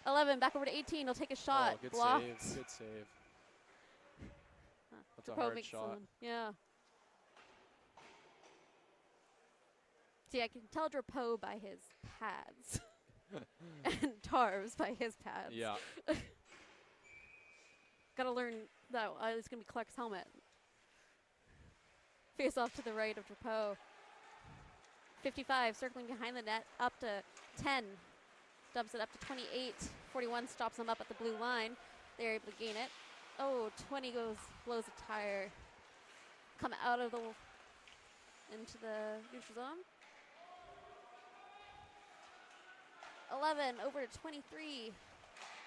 11 back over to 18. He'll take a shot. Oh, good Blocked. save. Good save. That's a Drapeau hard makes shot. one. Yeah. See, I can tell Drapeau by his pads. And Tarves by his pads. Yeah. Gotta learn that it's gonna be Clark's helmet. Face off to the right of Drapeau. 55 circling behind the net, up to 10. Dumps it up to 28. 41 stops them up at the blue line. They're able to gain it. Oh, 20 blows a tire. Come out of into the neutral zone. 11 over to 23.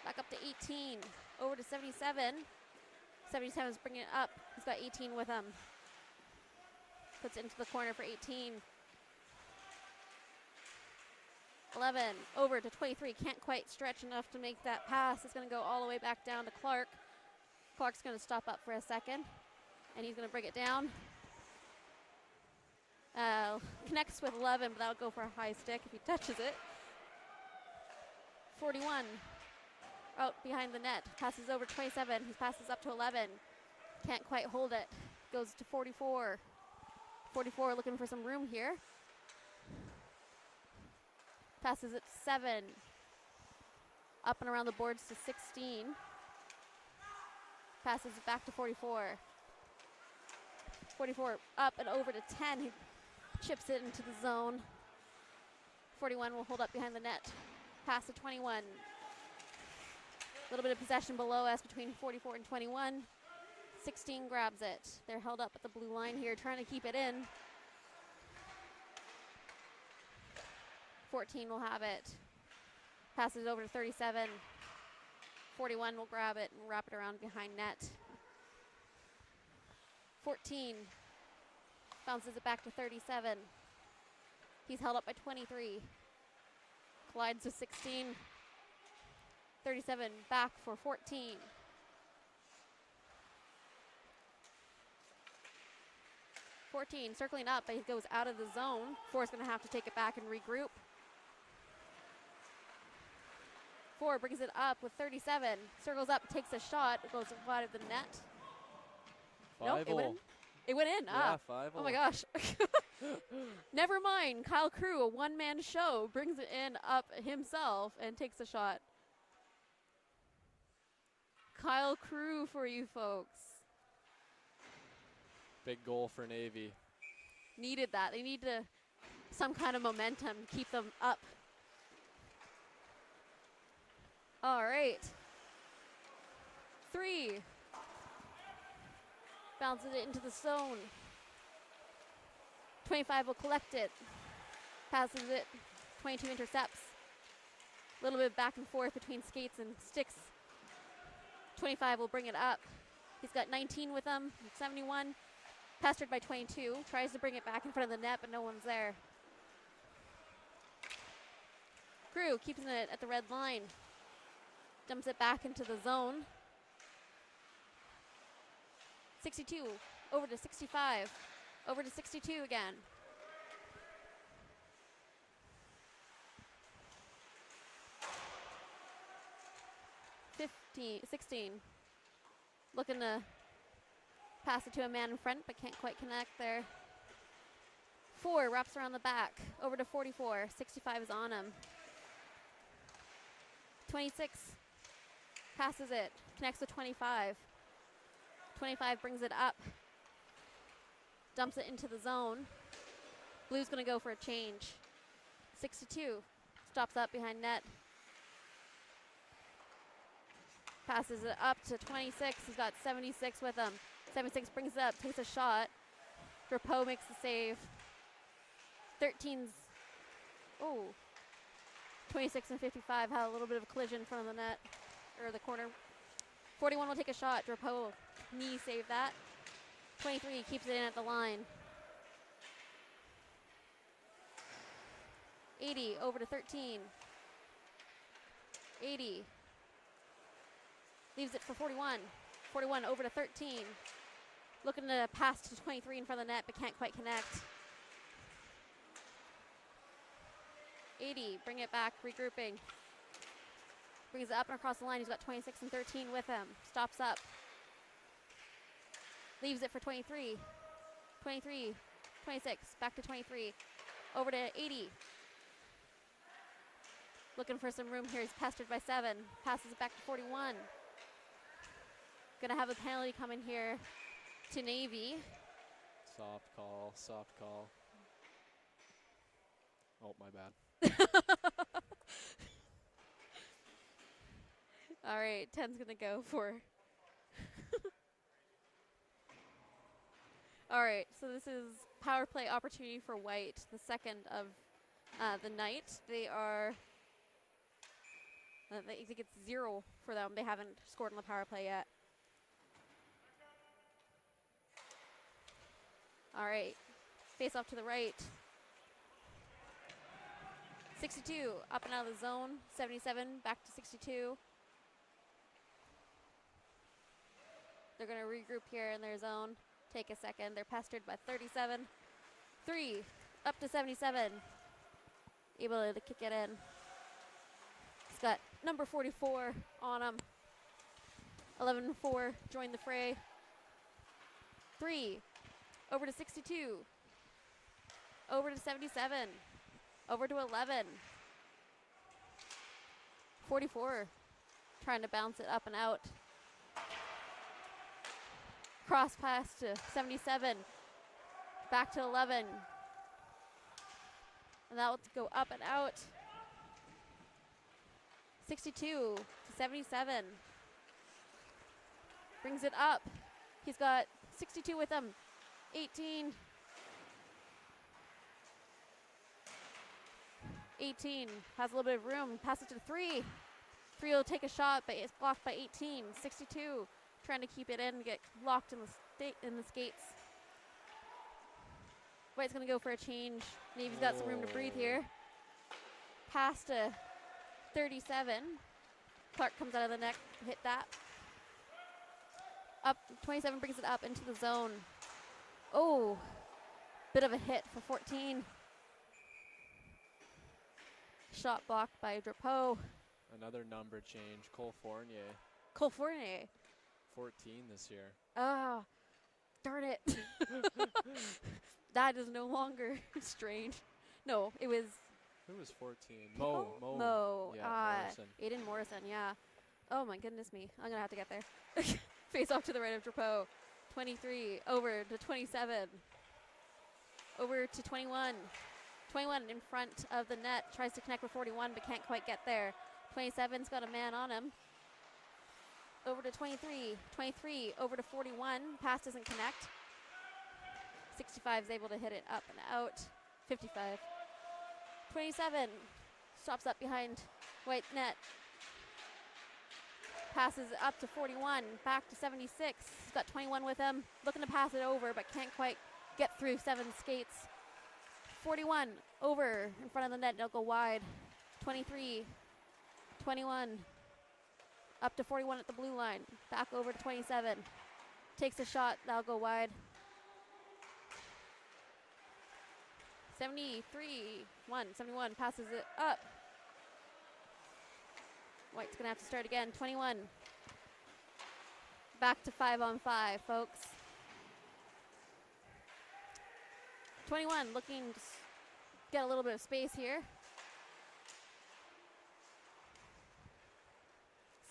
Back up to 18. Over to 77. 77's bringing it up. He's got 18 with him. Puts it into the corner for 18. 11 over to 23. Can't quite stretch enough to make that pass. It's going to go all the way back down to Clark. Clark's going to stop up for a second, and he's going to bring it down. Connects with 11, but that'll go for a high stick if he touches it. 41 out behind the net. Passes over 27. He passes up to 11. Can't quite hold it. Goes to 44. 44 looking for some room here. Passes it 7. Up and around the boards to 16. Passes it back to 44. 44 up and over to 10. He chips it into the zone. 41 will hold up behind the net. Pass to 21. A little bit of possession below us between 44 and 21. 16 grabs it. They're held up at the blue line here, trying to keep it in. 14 will have it. Passes it over to 37. 41 will grab it and wrap it around behind net. 14 bounces it back to 37. He's held up by 23. Collides with 16. 37 back for 14. Circling up, but he goes out of the zone. 4 is going to have to take it back and regroup. 4 brings it up with 37. Circles up, takes a shot. It goes wide of the net. Nope, it went in. Yeah, 5-0. Oh my gosh. Never mind. Kyle Crew, a one-man show, brings it in up himself and takes a shot. Kyle Crew for you folks. Big goal for Navy. Needed that. They need some kind of momentum to keep them up. All right. 3. Bounces it into the zone. 25 will collect it. Passes it. 22 intercepts. A little bit back and forth between skates and sticks. 25 will bring it up. He's got 19 with him. 71. Pestered by 22. Tries to bring it back in front of the net, but no one's there. Crew keeps it at the red line. Dumps it back into the zone. 62. Over to 65. Over to 62 again. 16. Looking to pass it to a man in front, but can't quite connect there. 4 wraps around the back. Over to 44. 65 is on him. 26 passes it. Connects with 25. 25 brings it up. Dumps it into the zone. Blue's going to go for a change. 62 stops up behind net. Passes it up to 26. He's got 76 with him. 76 brings it up, takes a shot. Drapeau makes the save. 13's, 26 and 55 had a little bit of a collision in front of the net, or the corner. 41 will take a shot. Drapeau knee saved that. 23 keeps it in at the line. 80 over to 13. 80. Leaves it for 41. 41 over to 13. Looking to pass to 23 in front of the net, but can't quite connect. 80, bring it back, regrouping. Brings it up and across the line. He's got 26 and 13 with him. Stops up. Leaves it for 23. 23, 26, back to 23. Over to 80. Looking for some room here. He's pestered by 7. Passes it back to 41. Gonna have a penalty coming here to Navy. Soft call, soft call. Oh, my bad. All right, 10's gonna go for. All right, so this is power play opportunity for White, the second of the night. They are, I think it's 0 for them. They haven't scored on the power play yet. All right, face off to the right. 62, up and out of the zone. 77, back to 62. They're going to regroup here in their zone. Take a second. They're pestered by 37. 3, up to 77. Able to kick it in. He's got number 44 on him. 11-4, join the fray. 3, over to 62. Over to 77. Over to 11. 44, trying to bounce it up and out. Cross pass to 77. Back to 11. And that will go up and out. 62 to 77. Brings it up. He's got 62 with him. 18. 18 has a little bit of room. Pass it to 3. 3 will take a shot, but it's blocked by 18. 62 trying to keep it in, get locked in the skates. White's gonna go for a change. Navy's got some room to breathe here. Pass to 37. Clark comes out of the net, hit that. Up, 27 brings it up into the zone. Oh, bit of a hit for 14. Shot blocked by Drapeau. Another number change, Cole Fournier. Cole Fournier. 14 this year. Ah, darn it. That is no longer strange. No, it was. Who was 14? Mo. Yeah, Morrison. Aiden Morrison, yeah. Oh my goodness me. I'm going to have to get there. Face off to the right of Drapeau. 23 over to 27. Over to 21. 21 in front of the net. Tries to connect with 41 but can't quite get there. 27's got a man on him. Over to 23. 23 over to 41. Pass doesn't connect. 65 is able to hit it up and out. 55. 27 stops up behind White's net. Passes up to 41. Back to 76. He's got 21 with him. Looking to pass it over but can't quite get through 7 skates. 41 over in front of the net. They'll go wide. 23. 21. Up to 41 at the blue line. Back over to 27. Takes a shot. That'll go wide. 71 passes it up. White's gonna have to start again. 21. Back to 5-on-5, folks. 21 looking to get a little bit of space here.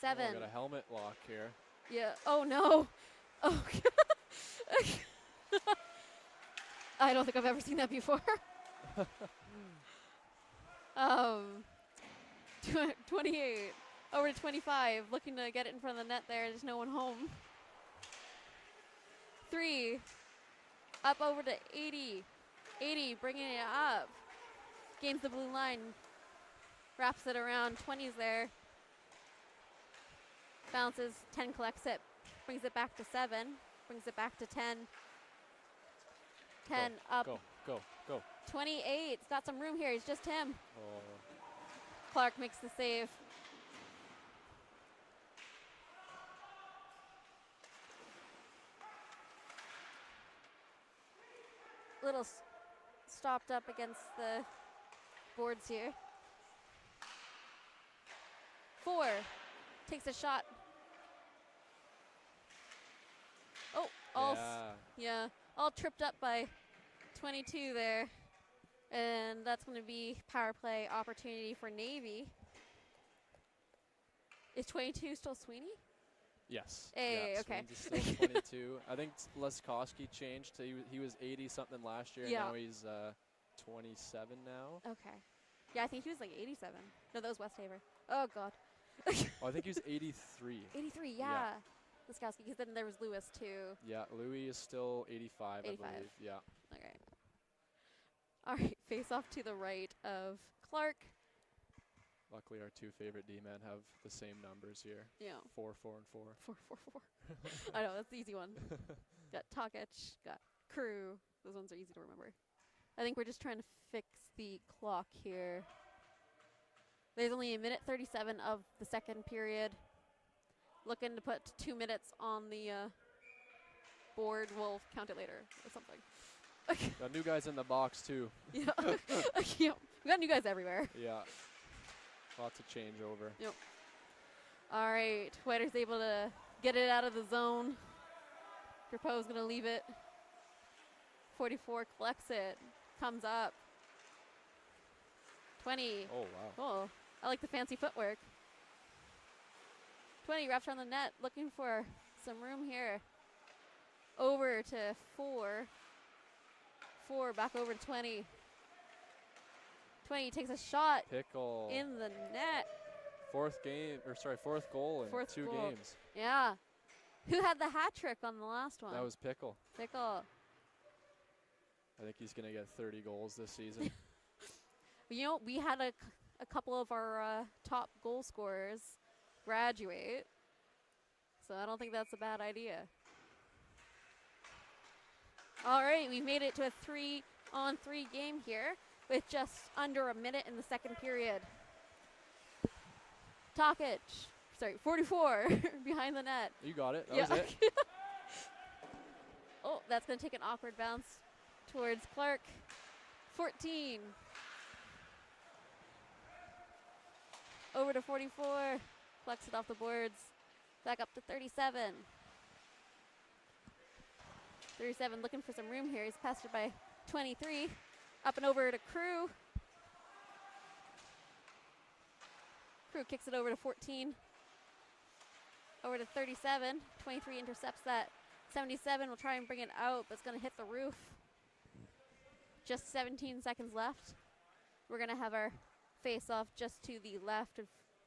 7. Oh, got a helmet lock here. Yeah. Oh no. Oh. I don't think I've ever seen that before. 28 over to 25, looking to get it in front of the net there. There's no one home. 3 up over to 80. 80 bringing it up. Gains the blue line. Wraps it around. 20's there. Bounces. 10 collects it. Brings it back to 7. Brings it back to 10. 10 up. Go. 28. He's got some room here. It's just him. Oh. Clark makes the save. Little stopped up against the boards here. 4 takes a shot. Oh, all all tripped up by 22 there. And that's going to be power play opportunity for Navy. Is 22 still Sweeney? Yes. Hey, yeah, okay. Sweeney's still 22. I think Leskowski changed. He was 80 something last year. Yeah. And now he's 27 now. Okay. Yeah, I think he was like 87. No, that was Westhaver. Oh, God. Oh, I think he was 83. 83, yeah. Leskowski, because then there was Lewis, too. Yeah, Louis is still 85, 85. I believe. Yeah. Okay. All right, face off to the right of Clark. Luckily, our two favorite D-men have the same numbers here. Yeah. 4, 4, and 4. 4, 4, 4. I know, that's the easy one. Got Tokic, got Crew. Those ones are easy to remember. I think we're just trying to fix the clock here. There's only 1:37 of the second period. Looking to put 2 minutes on the board. We'll count it later or something. Got new guys in the box, too. Yeah. Yeah. We got new guys everywhere. Yeah. Lots of changeover. Yep. All right. Whiter's able to get it out of the zone. Drapeau's going to leave it. 44 collects it. Comes up. 20. Oh, wow. Oh, I like the fancy footwork. 20 wraps around the net, looking for some room here. Over to 4. 4 back over to 20. 20 takes a shot. Pickle. In the net. Fourth goal in Fourth 2 goal. games. Yeah. Who had the hat trick on the last one? That was Pickle. Pickle. I think he's going to get 30 goals this season. You know, we had a couple of our top goal scorers graduate, so I don't think that's a bad idea. All right, we've made it to a 3-on-3 game here with just under a minute in the second period. Tokic, 44 behind the net. You got it. That was it. Oh, that's going to take an awkward bounce towards Clark. 14. Over to 44. Flex it off the boards. Back up to 37. 37 looking for some room here. He's passed it by 23. Up and over to Crew. Crew kicks it over to 14. Over to 37. 23 intercepts that. 77 will try and bring it out, but it's going to hit the roof. Just 17 seconds left. We're going to have our face-off just to the left of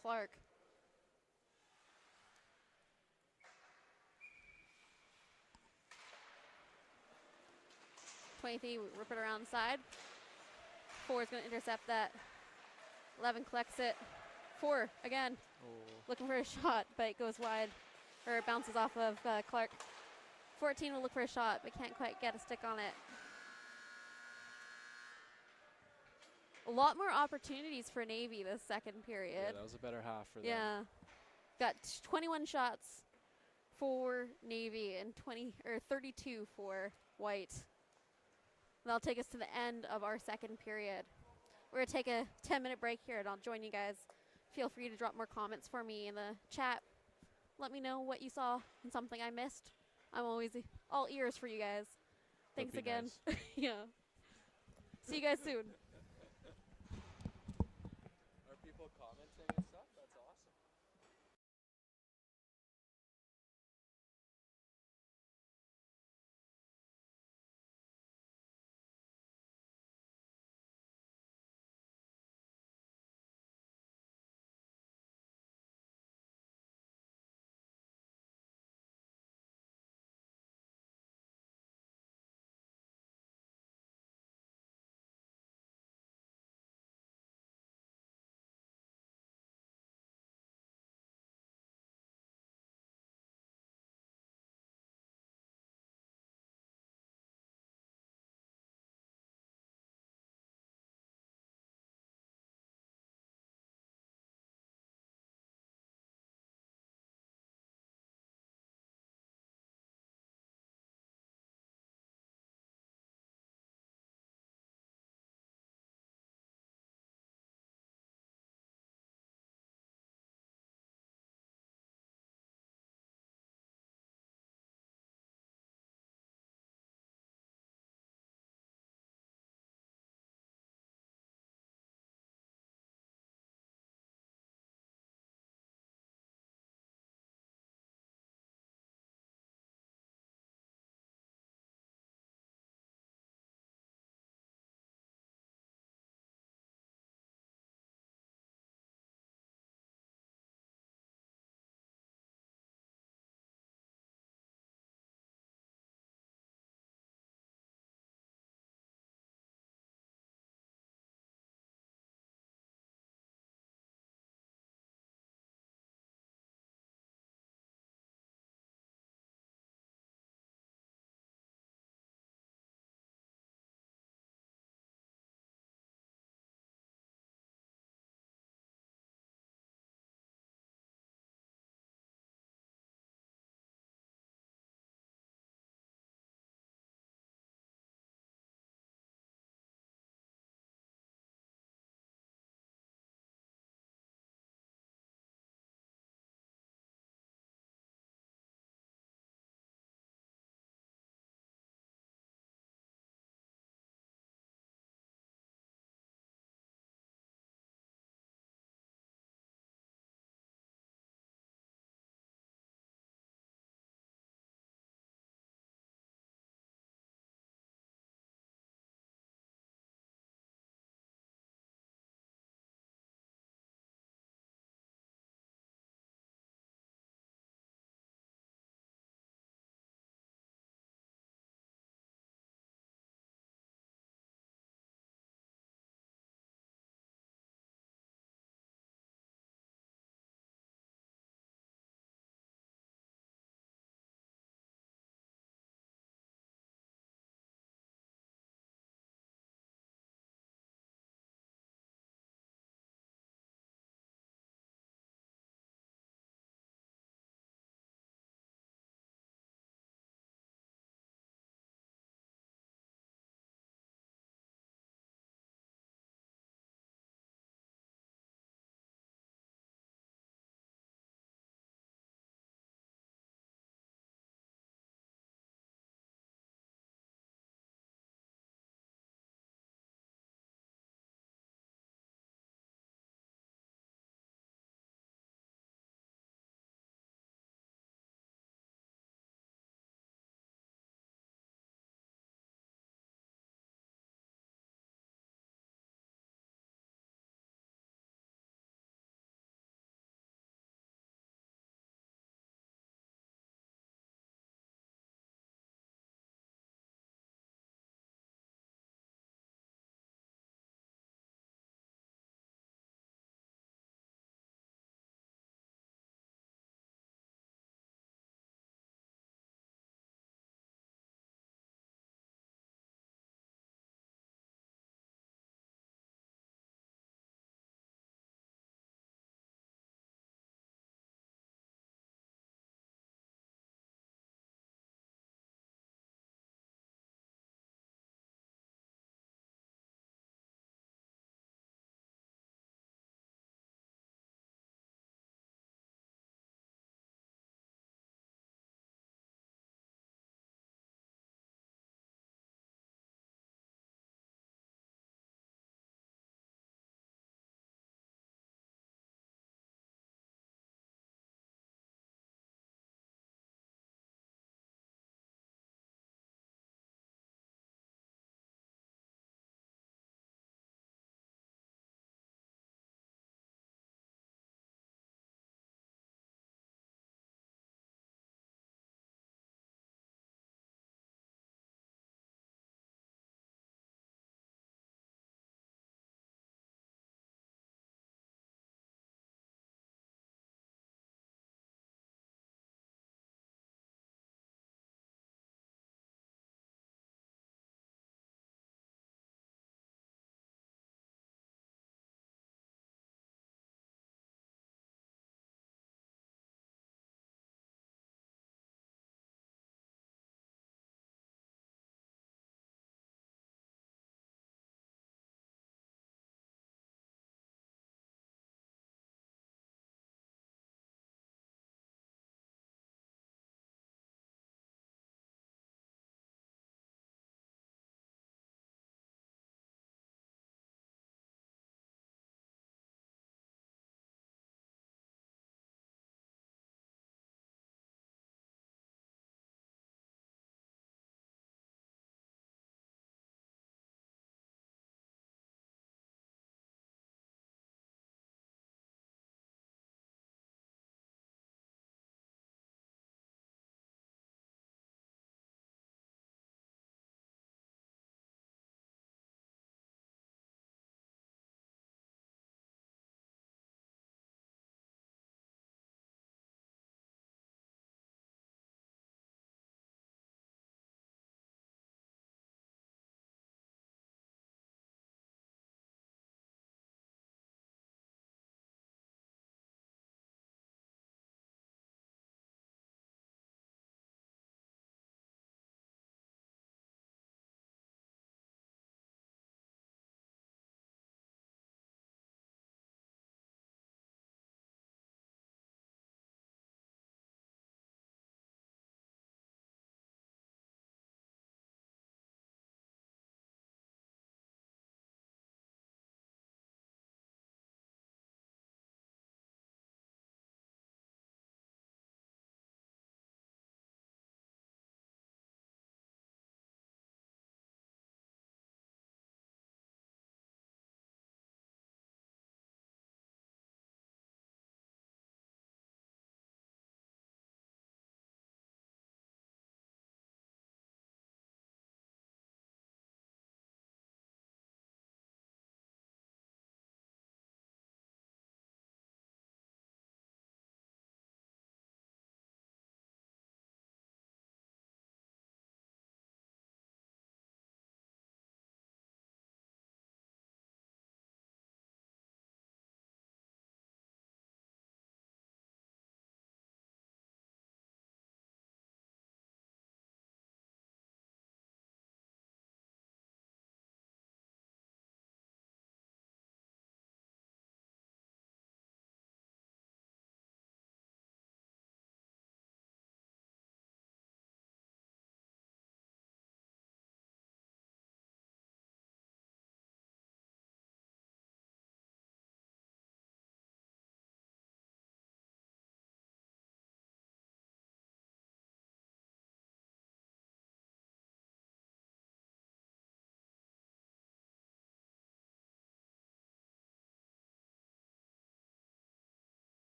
Clark. We rip it around the side. 4 is going to intercept that. 11 collects it. 4 again. Oh. Looking for a shot, but it goes wide. Or it bounces off of Clark. 14 will look for a shot, but can't quite get a stick on it. A lot more opportunities for Navy this second period. Yeah, that was a better half for them. Yeah. Got 21 shots for Navy and 32 for White. That'll take us to the end of our second period. We're going to take a 10-minute break here, and I'll join you guys. Feel free to drop more comments for me in the chat. Let me know what you saw and something I missed. I'm always all ears for you guys. Thanks again. Nice. Yeah. See you guys soon.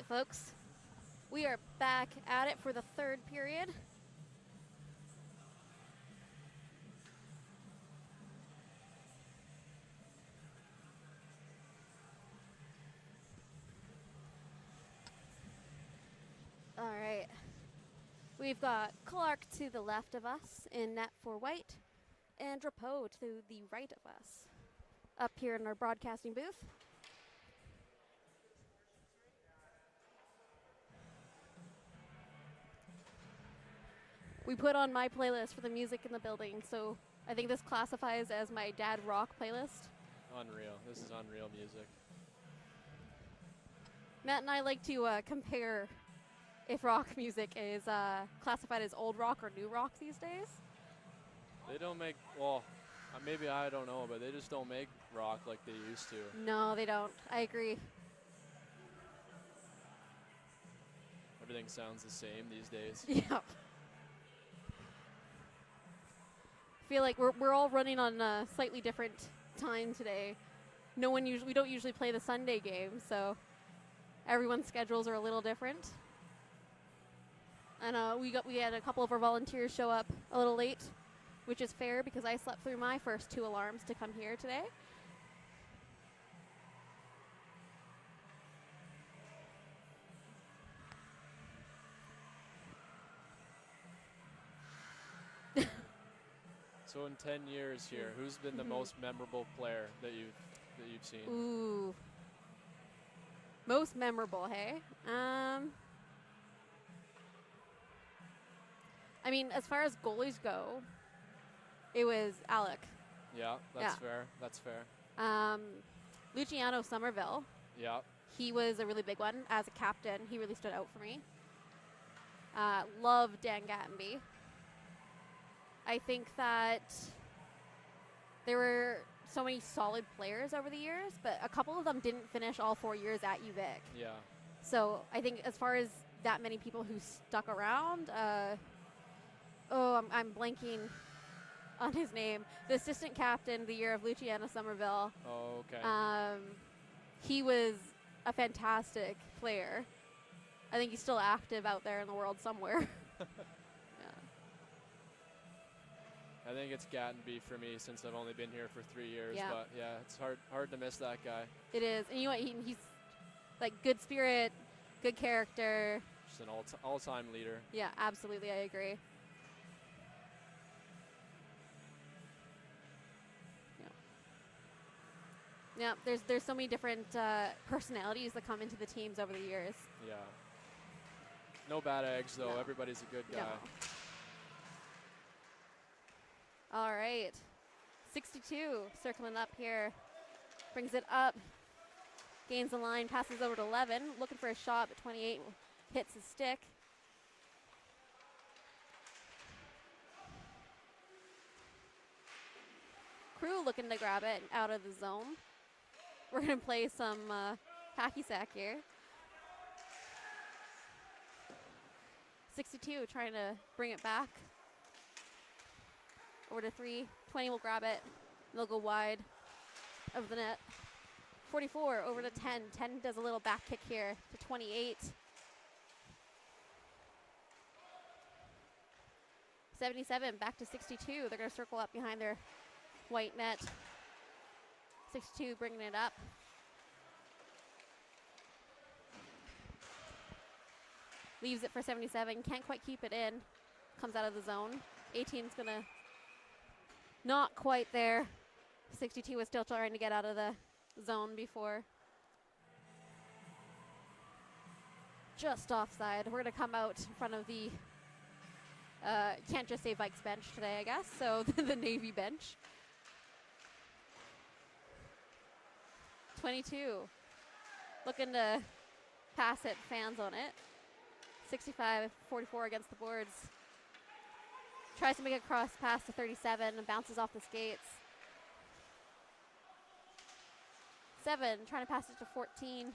right, folks. We are back at it for the third period. All right. We've got Clark to the left of us in net for white, and Drapeau to the right of us up here in our broadcasting booth. We put on my playlist for the music in the building, so I think this classifies as my dad rock playlist. Unreal. This is unreal music. Matt and I like to compare if rock music is classified as old rock or new rock these days. They don't make, well, maybe I don't know, but they just don't make rock like they used to. No, they don't. I agree. Everything sounds the same these days. Yeah. Feel like we're all running on a slightly different time today. We don't usually play the Sunday game, so everyone's schedules are a little different. And we had a couple of our volunteers show up a little late, which is fair because I slept through my first 2 alarms to come here today. So in 10 years here, who's been the most memorable player that you've seen? Ooh. Most memorable, hey? I mean, as far as goalies go, it was Alec. Yeah, that's fair. That's fair. Luciano Somerville. Yeah. He was a really big one. As a captain, he really stood out for me. Love Dan Gattenby. I think that there were so many solid players over the years, but a couple of them didn't finish all 4 years at UVic. Yeah. So I think as far as that many people who stuck around, I'm blanking on his name. The assistant captain the year of Luciano Somerville. Oh, okay. He was a fantastic player. I think he's still active out there in the world somewhere. I think it's Gattenby for me since I've only been here for 3 years. Yeah. But yeah, it's hard to miss that guy. It is. And you know what? He's like good spirit, good character. Just an all-time leader. Yeah, absolutely. I agree. Yeah, there's so many different personalities that come into the teams over the years. Yeah. No bad eggs, though. No. Everybody's a good guy. No. All right. 62 circling up here. Brings it up. Gains the line. Passes over to 11. Looking for a shot, but 28 hits his stick. Crew looking to grab it out of the zone. We're going to play some hacky sack here. 62 trying to bring it back. Over to 3. 20 will grab it. They'll go wide of the net. 44 over to 10. 10 does a little back kick here to 28. 77 back to 62. They're going to circle up behind their white net. 62 bringing it up. Leaves it for 77. Can't quite keep it in. Comes out of the zone. 18's going to not quite there. 62 was still trying to get out of the zone before. Just offside. We're going to come out in front of the, can't just say Vikes bench today, I guess. So the Navy bench. 22. Looking to pass it, fans on it. 65-44 against the boards. Tries to make a cross pass to 37 and bounces off the skates. 7 trying to pass it to 14.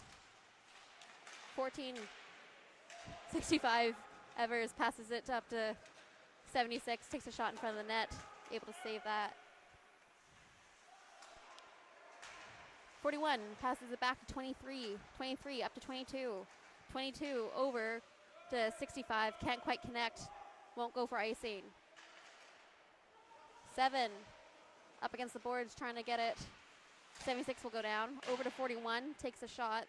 14. 65. Evers passes it up to 76. Takes a shot in front of the net. Able to save that. 41 passes it back to 23. 23 up to 22. 22 over to 65. Can't quite connect. Won't go for icing. 7 up against the boards trying to get it. 76 will go down. Over to 41. Takes a shot.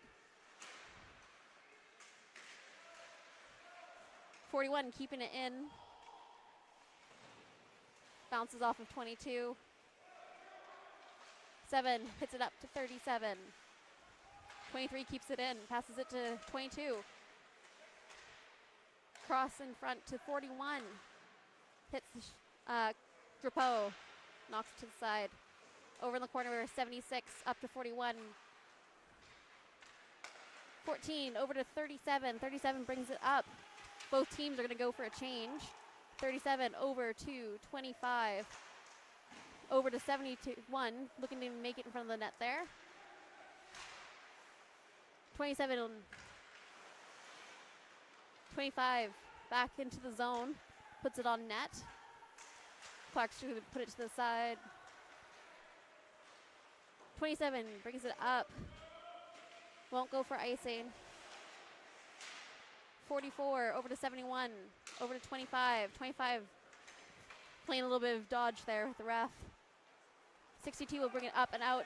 41 keeping it in. Bounces off of 22. 7 hits it up to 37. 23 keeps it in. Passes it to 22. Cross in front to 41. Hits Drapeau. Knocks it to the side. Over in the corner, 76 up to 41. 14 over to 37. 37 brings it up. Both teams are going to go for a change. 37 over to 25. Over to 71. Looking to make it in front of the net there. 27. 25 back into the zone. Puts it on net. Clark's going to put it to the side. 27 brings it up. Won't go for icing. 44 over to 71. Over to 25. 25 playing a little bit of dodge there with the ref. 62 will bring it up and out.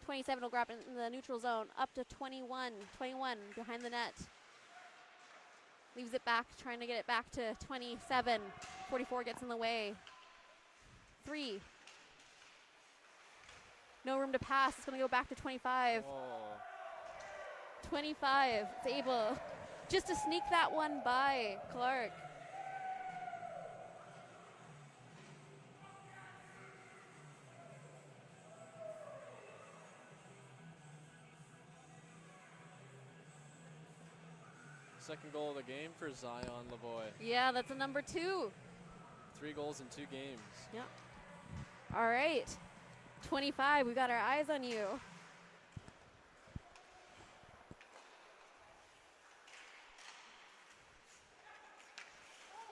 27 will grab it in the neutral zone. Up to 21. 21 behind the net. Leaves it back, trying to get it back to 27. 44 gets in the way. 3. No room to pass. It's going to go back to 25. Oh. 25 is able just to sneak that one by Clark. Second goal of the game for Zion Lavoie. Yeah, that's a number 2. 3 goals in 2 games. Yeah. All right. 25, we got our eyes on you.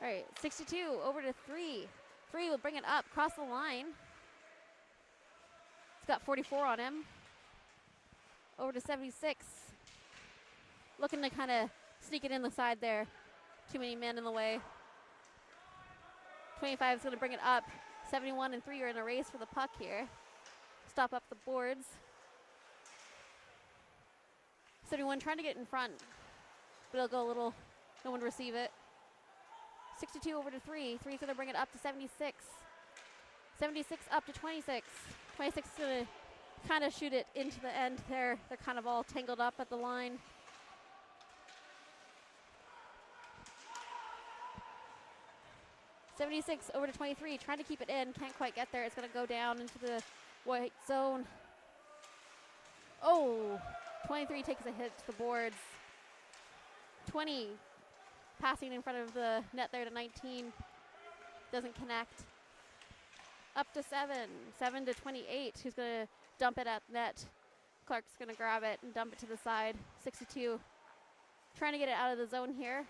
All right, 62 over to 3. 3 will bring it up, cross the line. It's got 44 on him. Over to 76. Looking to kind of sneak it in the side there. Too many men in the way. 25 is going to bring it up. 71 and 3 are in a race for the puck here. Stop up the boards. 71 trying to get in front, but it'll go a little, no one to receive it. 62 over to 3. 3's going to bring it up to 76. 76 up to 26. 26 is going to kind of shoot it into the end there. They're kind of all tangled up at the line. 76 over to 23, trying to keep it in, can't quite get there. It's going to go down into the white zone. Oh, 23 takes a hit to the boards. 20 passing in front of the net there to 19. Doesn't connect. Up to 7. 7 to 28. Who's going to dump it at net? Clark's going to grab it and dump it to the side. 62. Trying to get it out of the zone here.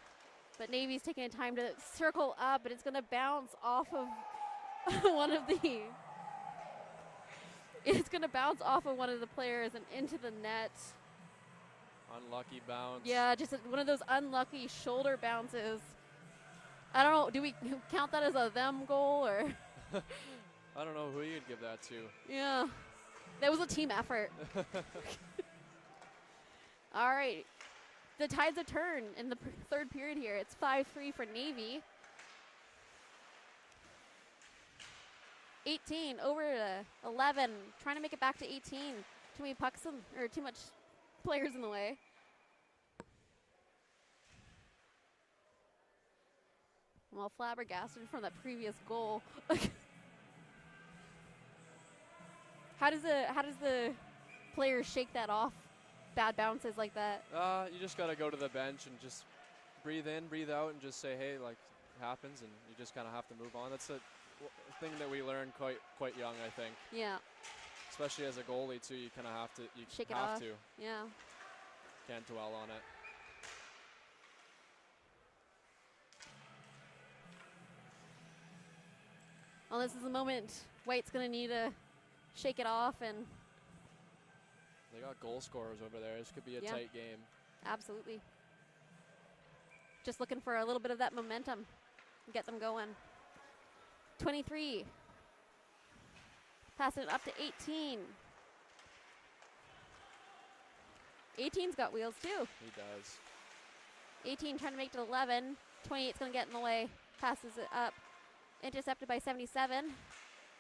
But Navy's taking a time to circle up, but it's going to bounce off of one of the. It's going to bounce off of one of the players and into the net. Unlucky bounce. Yeah, just one of those unlucky shoulder bounces. I don't know. Do we count that as a them goal or? I don't know who you'd give that to. Yeah, that was a team effort. All right. The tides have turned in the third period here. It's 5-3 for Navy. 18 over to 11. Trying to make it back to 18. Too many pucks or too much players in the way. I'm all flabbergasted from that previous goal. How does the players shake that off? Bad bounces like that. You just got to go to the bench and just breathe in, breathe out, and just say, hey, like, it happens, and you just kind of have to move on. That's a thing that we learned quite young, I think. Yeah. Especially as a goalie, too, you kind of have to. You shake it have off. to. Yeah. Can't dwell on it. Well, this is the moment White's going to need to shake it off, and they got goal scorers over there. This could be a tight game. Absolutely. Just looking for a little bit of that momentum and get them going. 23. Passing it up to 18. 18's got wheels too. He does. 18 trying to make it 11. 28's going to get in the way. Passes it up. Intercepted by 77.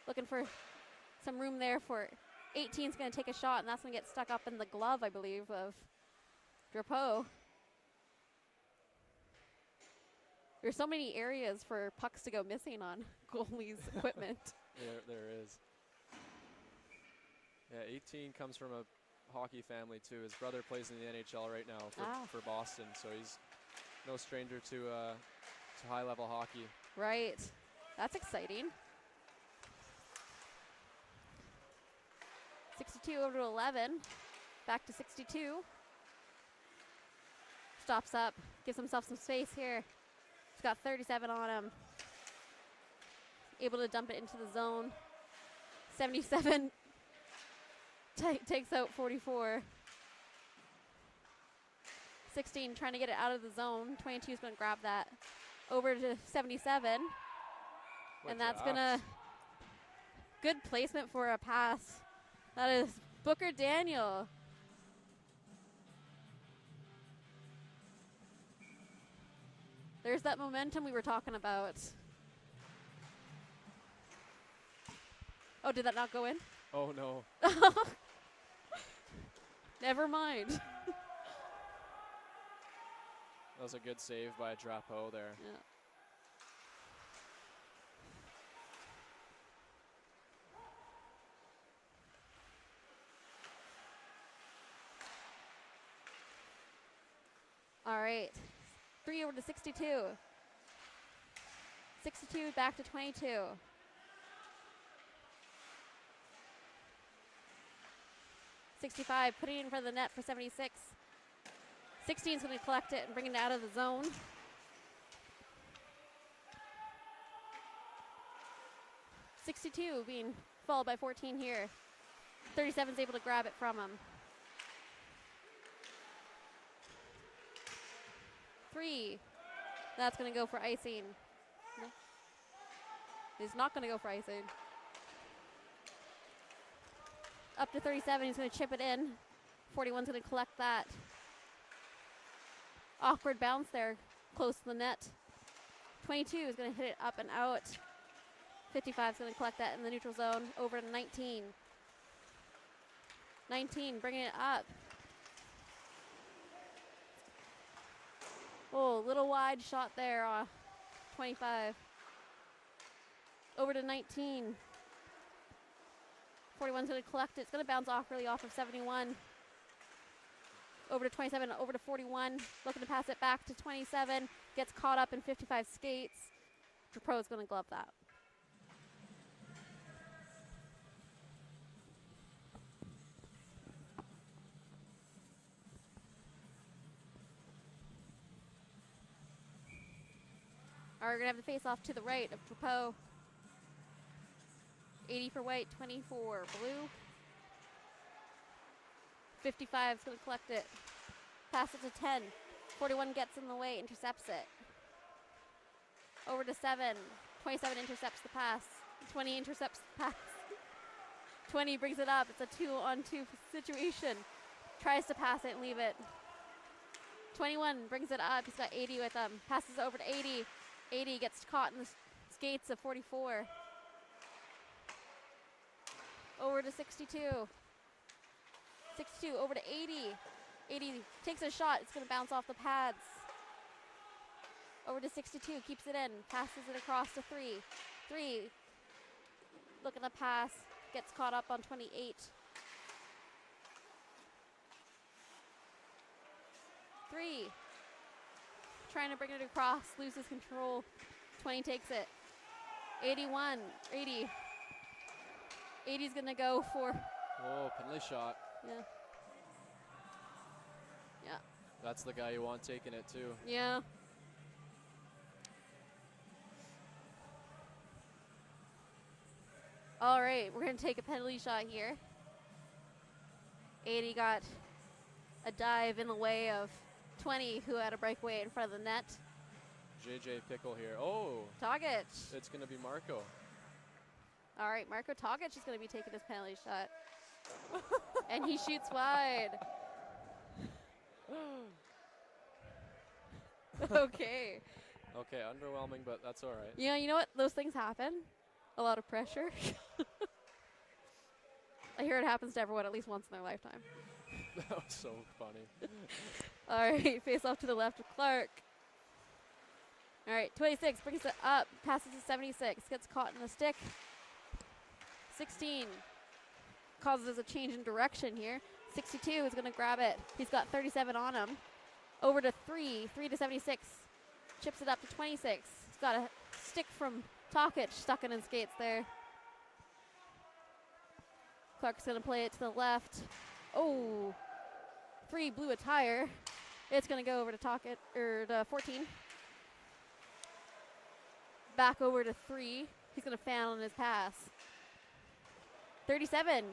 Looking for some room there for 18's going to take a shot, and that's going to get stuck up in the glove, I believe, of Drapeau. There's so many areas for pucks to go missing on goalies' equipment. There is. Yeah, 18 comes from a hockey family too. His brother plays in the NHL right now for Boston, so he's no stranger to high-level hockey. Right. That's exciting. 62 over to 11. Back to 62. Stops up. Gives himself some space here. He's got 37 on him. Able to dump it into the zone. 77 takes out 44. 16 trying to get it out of the zone. 22 is going to grab that. Over to 77. And that's going to... Good placement for a pass. That is Booker Daniel. There's that momentum we were talking about. Oh, did that not go in? Oh, no. Never mind. That was a good save by Drapeau there. Yeah. All right. 3 over to 62. 62 back to 22. 65 putting it in front of the net for 76. 16 is going to collect it and bring it out of the zone. 62 being followed by 14 here. 37 is able to grab it from him. 3. That's going to go for icing. No. He's not going to go for icing. Up to 37, he's going to chip it in. 41's going to collect that. Awkward bounce there, close to the net. 22 is going to hit it up and out. 55 is going to collect that in the neutral zone. Over to 19. 19, bringing it up. Oh, little wide shot there. 25. Over to 19. 41's going to collect it. It's going to bounce awkwardly off of 71. Over to 27, over to 41. Looking to pass it back to 27. Gets caught up in 55 skates. Drapeau's going to glove that. All right, we're going to have the face off to the right of Drapeau. 80 for white, 20 for blue. 55 is going to collect it. Pass it to 10. 41 gets in the way, intercepts it. Over to 7. 27 intercepts the pass. 20 intercepts the pass. 20 brings it up. It's a 2-on-2 situation. Tries to pass it and leave it. 21 brings it up. He's got 80 with him. Passes over to 80. 80 gets caught in the skates of 44. Over to 62. 62 over to 80. 80 takes a shot. It's going to bounce off the pads. Over to 62. Keeps it in. Passes it across to 3. 3. Looking to pass. Gets caught up on 28. 3. Trying to bring it across. Loses control. 20 takes it. 81. 80. 80's going to go for... Whoa, penalty shot. Yeah. Yeah. That's the guy you want taking it too. Yeah. All right, we're going to take a penalty shot here. 80 got a dive in the way of 20, who had a breakaway in front of the net. JJ Pickle here. Oh, Togic. it's going to be Marco. All right, Marco Togic is going to be taking his penalty shot. And he shoots wide. Okay. Okay, underwhelming, but that's all right. Yeah, you know what? Those things happen. A lot of pressure. I hear it happens to everyone at least once in their lifetime. That was so funny. All right, face off to the left of Clark. All right, 26 brings it up, passes to 76, gets caught in the stick. 16 causes a change in direction here. 62 is going to grab it. He's got 37 on him. Over to 3 to 76. Chips it up to 26. He's got a stick from Tokic stuck in his skates there. Clark's going to play it to the left. Oh, 3 blew a tire. It's going to go over to Tokic, or to 14. Back over to 3. He's going to fan on his pass. 37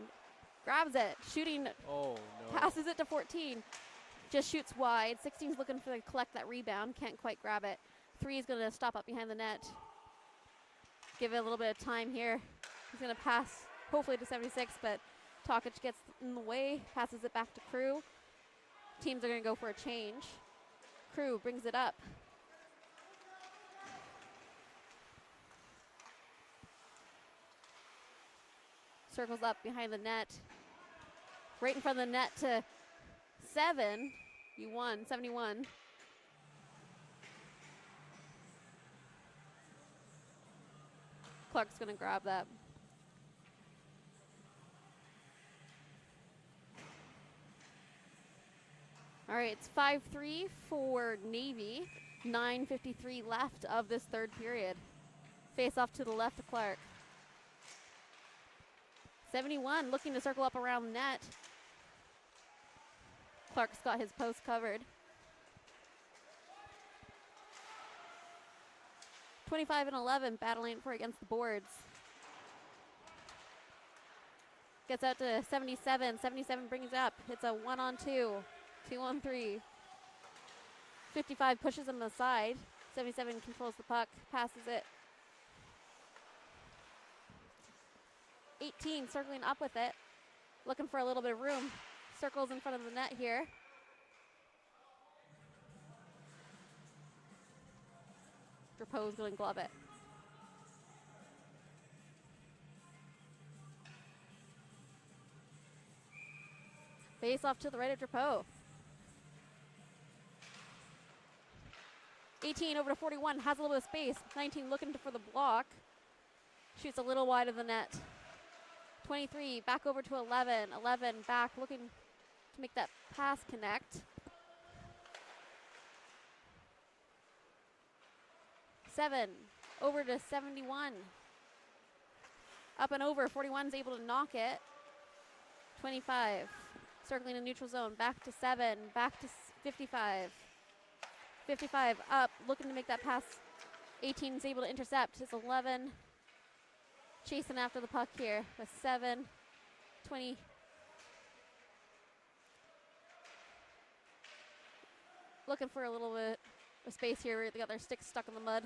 grabs it, shooting, Oh, no. passes it to 14. Just shoots wide. 16's looking for to collect that rebound. Can't quite grab it. 3 is going to stop up behind the net. Give it a little bit of time here. He's going to pass, hopefully to 76, but Tokic gets in the way, passes it back to Crew. Teams are going to go for a change. Crew brings it up. Circles up behind the net. Right in front of the net to 7. You won, 71. Clark's going to grab that. All right, it's 5-3 for Navy. 9:53 left of this third period. Face off to the left of Clark. 71 looking to circle up around the net. Clark's got his post covered. 25 and 11 battling for against the boards. Gets out to 77. 77 brings it up. It's a 1-on-2. 2-on-3. 55 pushes him aside. 77 controls the puck. Passes it. 18 circling up with it. Looking for a little bit of room. Circles in front of the net here. Drapeau's going to glove it. Face off to the right of Drapeau. 18 over to 41, has a little bit of space. 19 looking for the block. Shoots a little wide of the net. 23 back over to 11. 11 back looking to make that pass connect. 7 over to 71. Up and over. 41's able to knock it. 25 circling a neutral zone. Back to 7. Back to 55. 55 up, looking to make that pass. 18 is able to intercept. It's 11 chasing after the puck here. With 7, 20. Looking for a little bit of space here. They got their sticks stuck in the mud.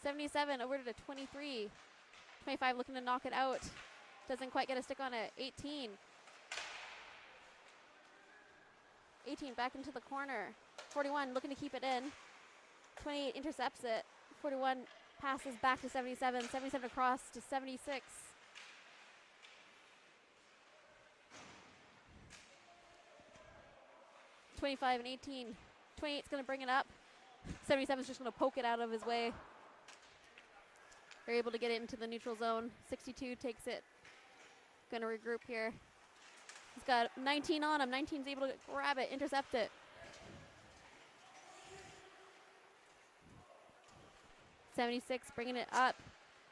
'77 over to 23. 25 looking to knock it out. Doesn't quite get a stick on it. 18. 18 back into the corner. 41 looking to keep it in. 28 intercepts it. 41 passes back to 77. 77 across to 76. '25 and 18. 28's going to bring it up. 77's just going to poke it out of his way. They're able to get it into the neutral zone. 62 takes it. Going to regroup here. He's got 19 on him. 19's able to grab it, intercept it. 76 bringing it up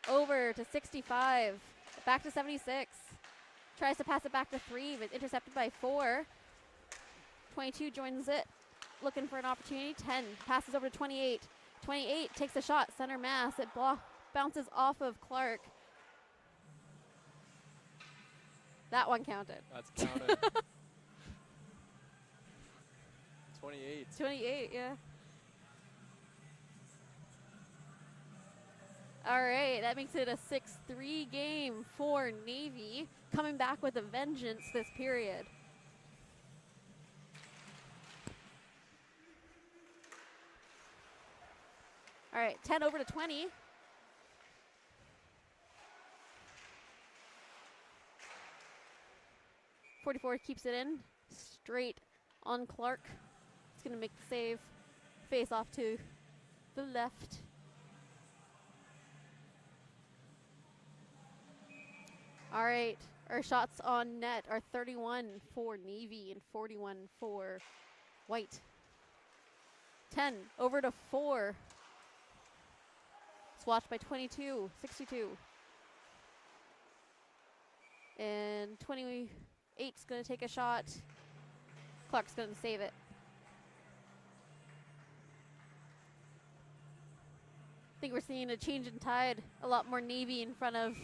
over to 65. Back to 76. Tries to pass it back to 3, but intercepted by 4. 22 joins it, looking for an opportunity. 10 passes over to 28. 28 takes a shot, center mass. It bounces off of Clark. That one counted. That's counted. 28. 28, yeah. All right, that makes it a 6-3 game for Navy, coming back with a vengeance this period. All right, 10 over to 20. .44 keeps it in, straight on Clark. He's gonna make the save. Face off to the left. All right, our shots on net are 31 for Navy and 41 for White. 10 over to 4. Swatched by 22, 62. And 28's gonna take a shot. Clark's gonna save it. I think we're seeing a change in tide. A lot more Navy in front of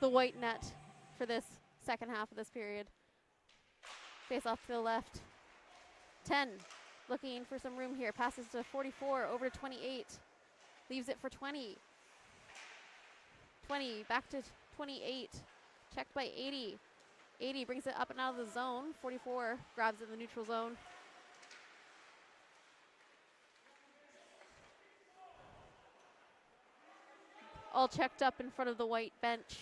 the White net for this second half of this period. Face off to the left. 10, looking for some room here. Passes to 44, over to 28. Leaves it for 20. 20, back to 28. Checked by 80. 80 brings it up and out of the zone. 44 grabs it in the neutral zone. All checked up in front of the White bench.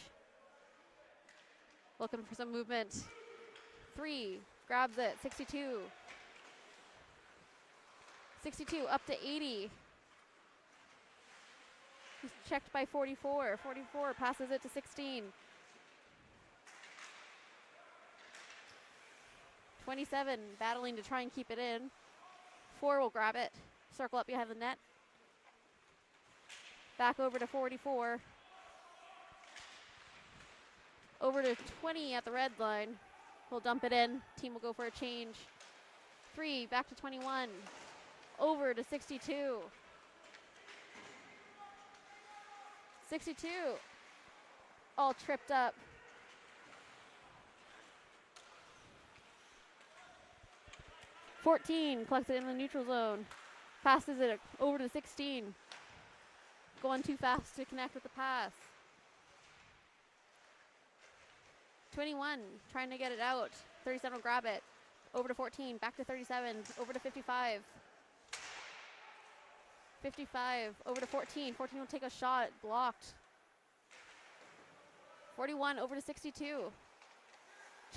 Looking for some movement. 3, grabs it, 62. 62 up to 80. He's checked by 44. 44 passes it to 16. 27 battling to try and keep it in. 4 will grab it, circle up behind the net. Back over to 44. Over to 20 at the red line. We'll dump it in. Team will go for a change. 3, back to 21. Over to 62. 62. All tripped up. .14 collects it in the neutral zone. Passes it over to 16. Going too fast to connect with the pass. 21, trying to get it out. 37 will grab it. Over to 14, back to 37, over to 55. 55, over to 14. 14 will take a shot, blocked. 41, over to 62.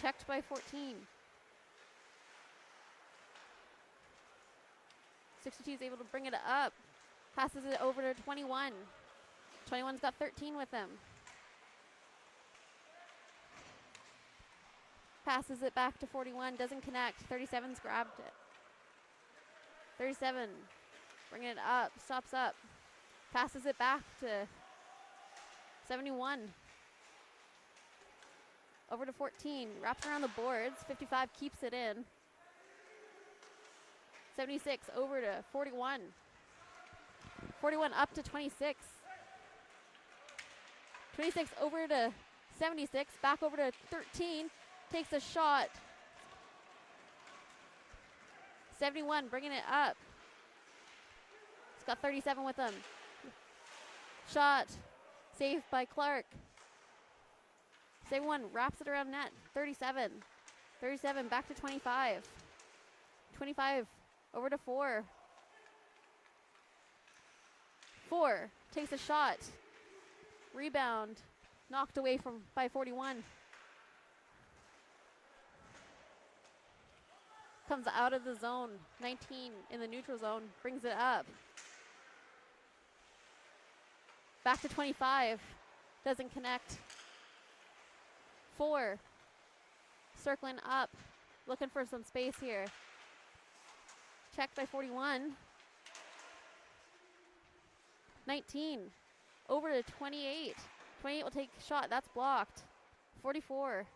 Checked by 14. 62 is able to bring it up. Passes it over to 21. 21's got 13 with him. Passes it back to 41, doesn't connect. 37's grabbed it. 37, bringing it up, stops up. Passes it back to 71. Over to 14, wraps around the boards. 55 keeps it in. 76 over to 41. 41 up to 26. 26 over to 76, back over to 13. Takes a shot. 71 bringing it up. He's got 37 with him. Shot. Saved by Clark. 71 wraps it around net. 37. 37 back to 25. 25 over to 4. 4 takes a shot. Rebound. Knocked away by 41. Comes out of the zone. 19 in the neutral zone. Brings it up. Back to 25. Doesn't connect. 4. Circling up. Looking for some space here. Checked by 41. 19. Over to 28. 28 will take a shot. That's blocked. 44.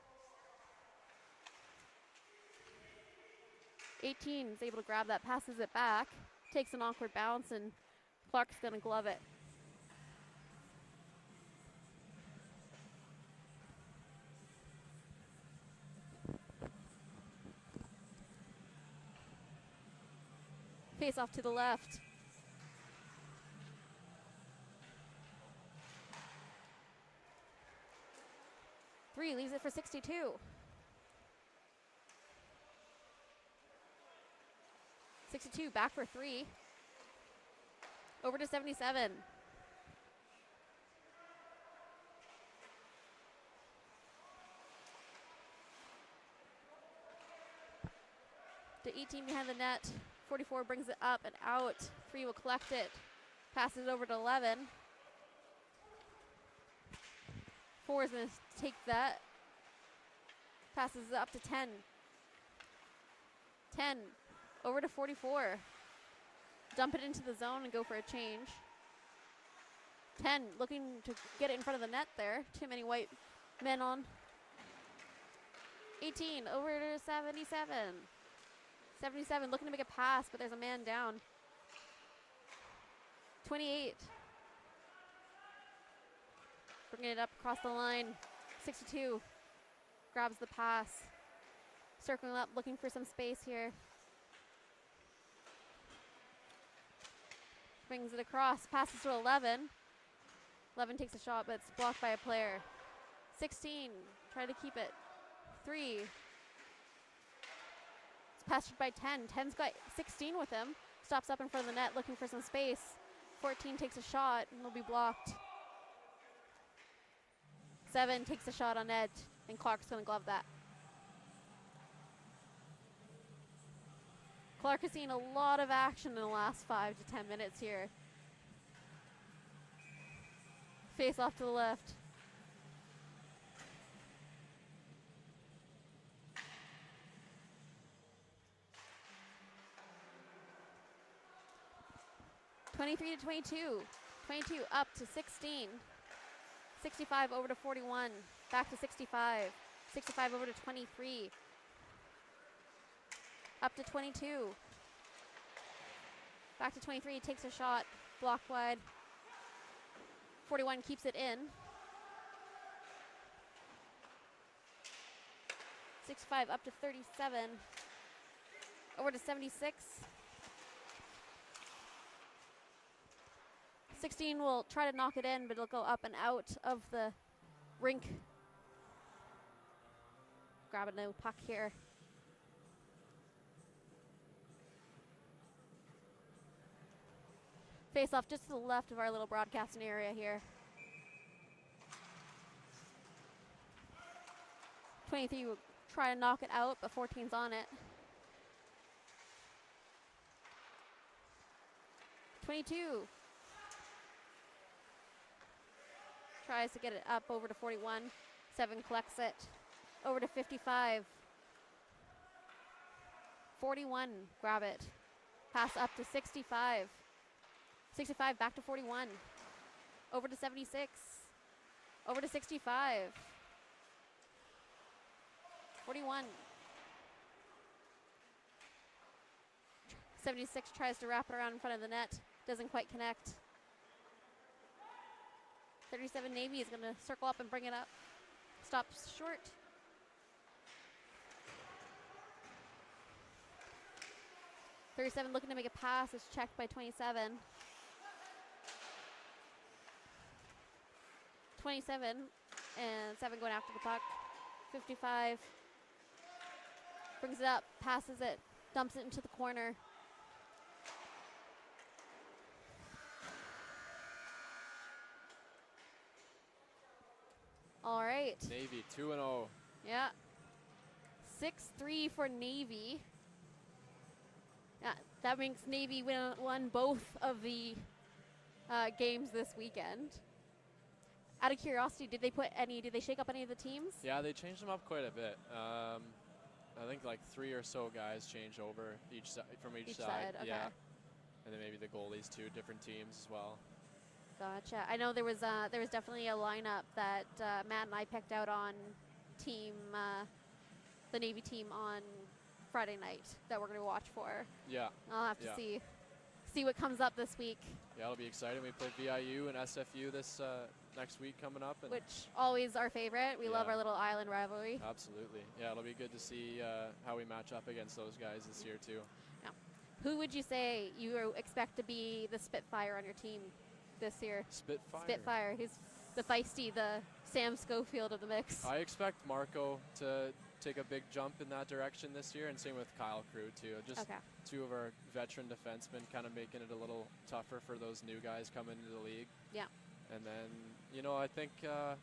18 is able to grab that, passes it back, takes an awkward bounce, and Clark's going to glove it. Face off to the left. Three leaves it for 62. 62 back for three. Over to 77. To 18 behind the net. 44 brings it up and out. 3 will collect it. Passes over to 11. 4 is going to take that. Passes it up to 10. 10 over to 44. Dump it into the zone and go for a change. 10 looking to get it in front of the net there. Too many white men on. 18 over to 77. 77 looking to make a pass, but there's a man down. 28. Bringing it up across the line. 62 grabs the pass. Circling up, looking for some space here. Brings it across, passes to 11. 11 takes a shot, but it's blocked by a player. 16, try to keep it. 3. It's passed by 10. 10's got 16 with him. Stops up in front of the net, looking for some space. 14 takes a shot, and will be blocked. 7 takes a shot on net, and Clark's gonna glove that. Clark has seen a lot of action in the last 5 to 10 minutes here. Face off to the left. (23 to 22). 22 up to 16. 65 over to 41. Back to 65. 65 over to 23. Up to 22. Back to 23, takes a shot, blocked wide. 41 keeps it in. 65 up to 37. Over to 76. 16 will try to knock it in, but it'll go up and out of the rink. Grab a new puck here. Face off just to the left of our little broadcasting area here. 23 will try to knock it out, but 14's on it. 22 tries to get it up over to 41. 7 collects it. Over to 55. 41, grab it. Pass up to 65. 65 back to 41. Over to 76. Over to 65. 41. 76 tries to wrap it around in front of the net. Doesn't quite connect. 37 Navy is going to circle up and bring it up. Stops short. (37) looking to make a pass. It's checked by 27. 27 and 7 going after the puck. 55 brings it up, passes it, dumps it into the corner. All right. Navy 2-0. Yeah. 6-3 for Navy. Yeah, that makes Navy won both of the games this weekend. Out of curiosity, did they shake up any of the teams? Yeah, they changed them up quite a bit. I think like 3 or so guys changed over from each side. Okay. Yeah, and then maybe the goalies too, different teams as well. Gotcha. I know there was definitely a lineup that Matt and I picked out on the Navy team on Friday night that we're going to watch for. Yeah. I'll have to see what comes up this week. Yeah, it'll be exciting. We play VIU and SFU this next week coming up. And which always our favorite. We love our little island rivalry. Absolutely. Yeah, it'll be good to see how we match up against those guys this year too. Yeah. Who would you say you expect to be the Spitfire on your team this year? Spitfire. Spitfire. Who's the feisty, the Sam Schofield of the mix? I expect Marco to take a big jump in that direction this year, and same with Kyle Crew too. Just Okay. two of our veteran defensemen, kind of making it a little tougher for those new guys coming into the league. Yeah. And then, I think I'm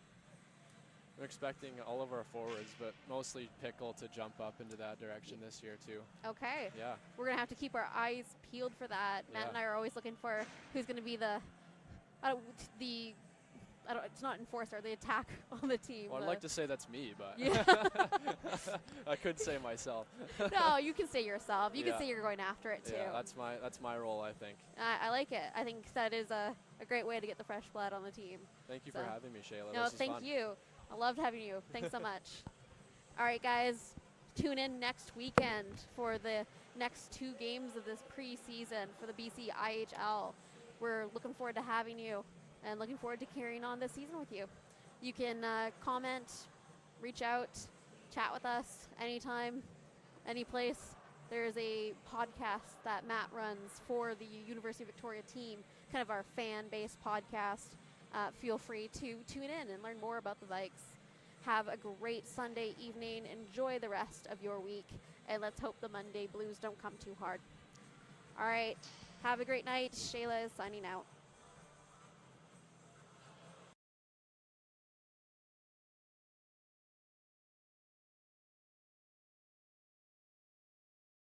expecting all of our forwards, but mostly Pickle to jump up into that direction this year too. Okay. Yeah. We're going to have to keep our eyes peeled for that. Matt Yeah. and I are always looking for who's going to be it's not enforcer, the attack on the team. Well, I'd like to say that's me, but Yeah. I could say myself. No, you can say yourself. You Yeah. can say you're going after it too. Yeah, that's my role, I think. I like it. I think that is a great way to get the fresh blood on the team. Thank you So- for having me, Shayla. No, This was thank fun. you. I loved having you. Thanks so much. All right, guys, tune in next weekend for the next 2 games of this preseason for the BCIHL. We're looking forward to having you and looking forward to carrying on this season with you. You can comment, reach out, chat with us anytime, any place. There's a podcast that Matt runs for the University of Victoria team, kind of our fan-based podcast. Feel free to tune in and learn more about the Vikes. Have a great Sunday evening. Enjoy the rest of your week. And let's hope the Monday blues don't come too hard. All right. Have a great night. Shayla is signing out.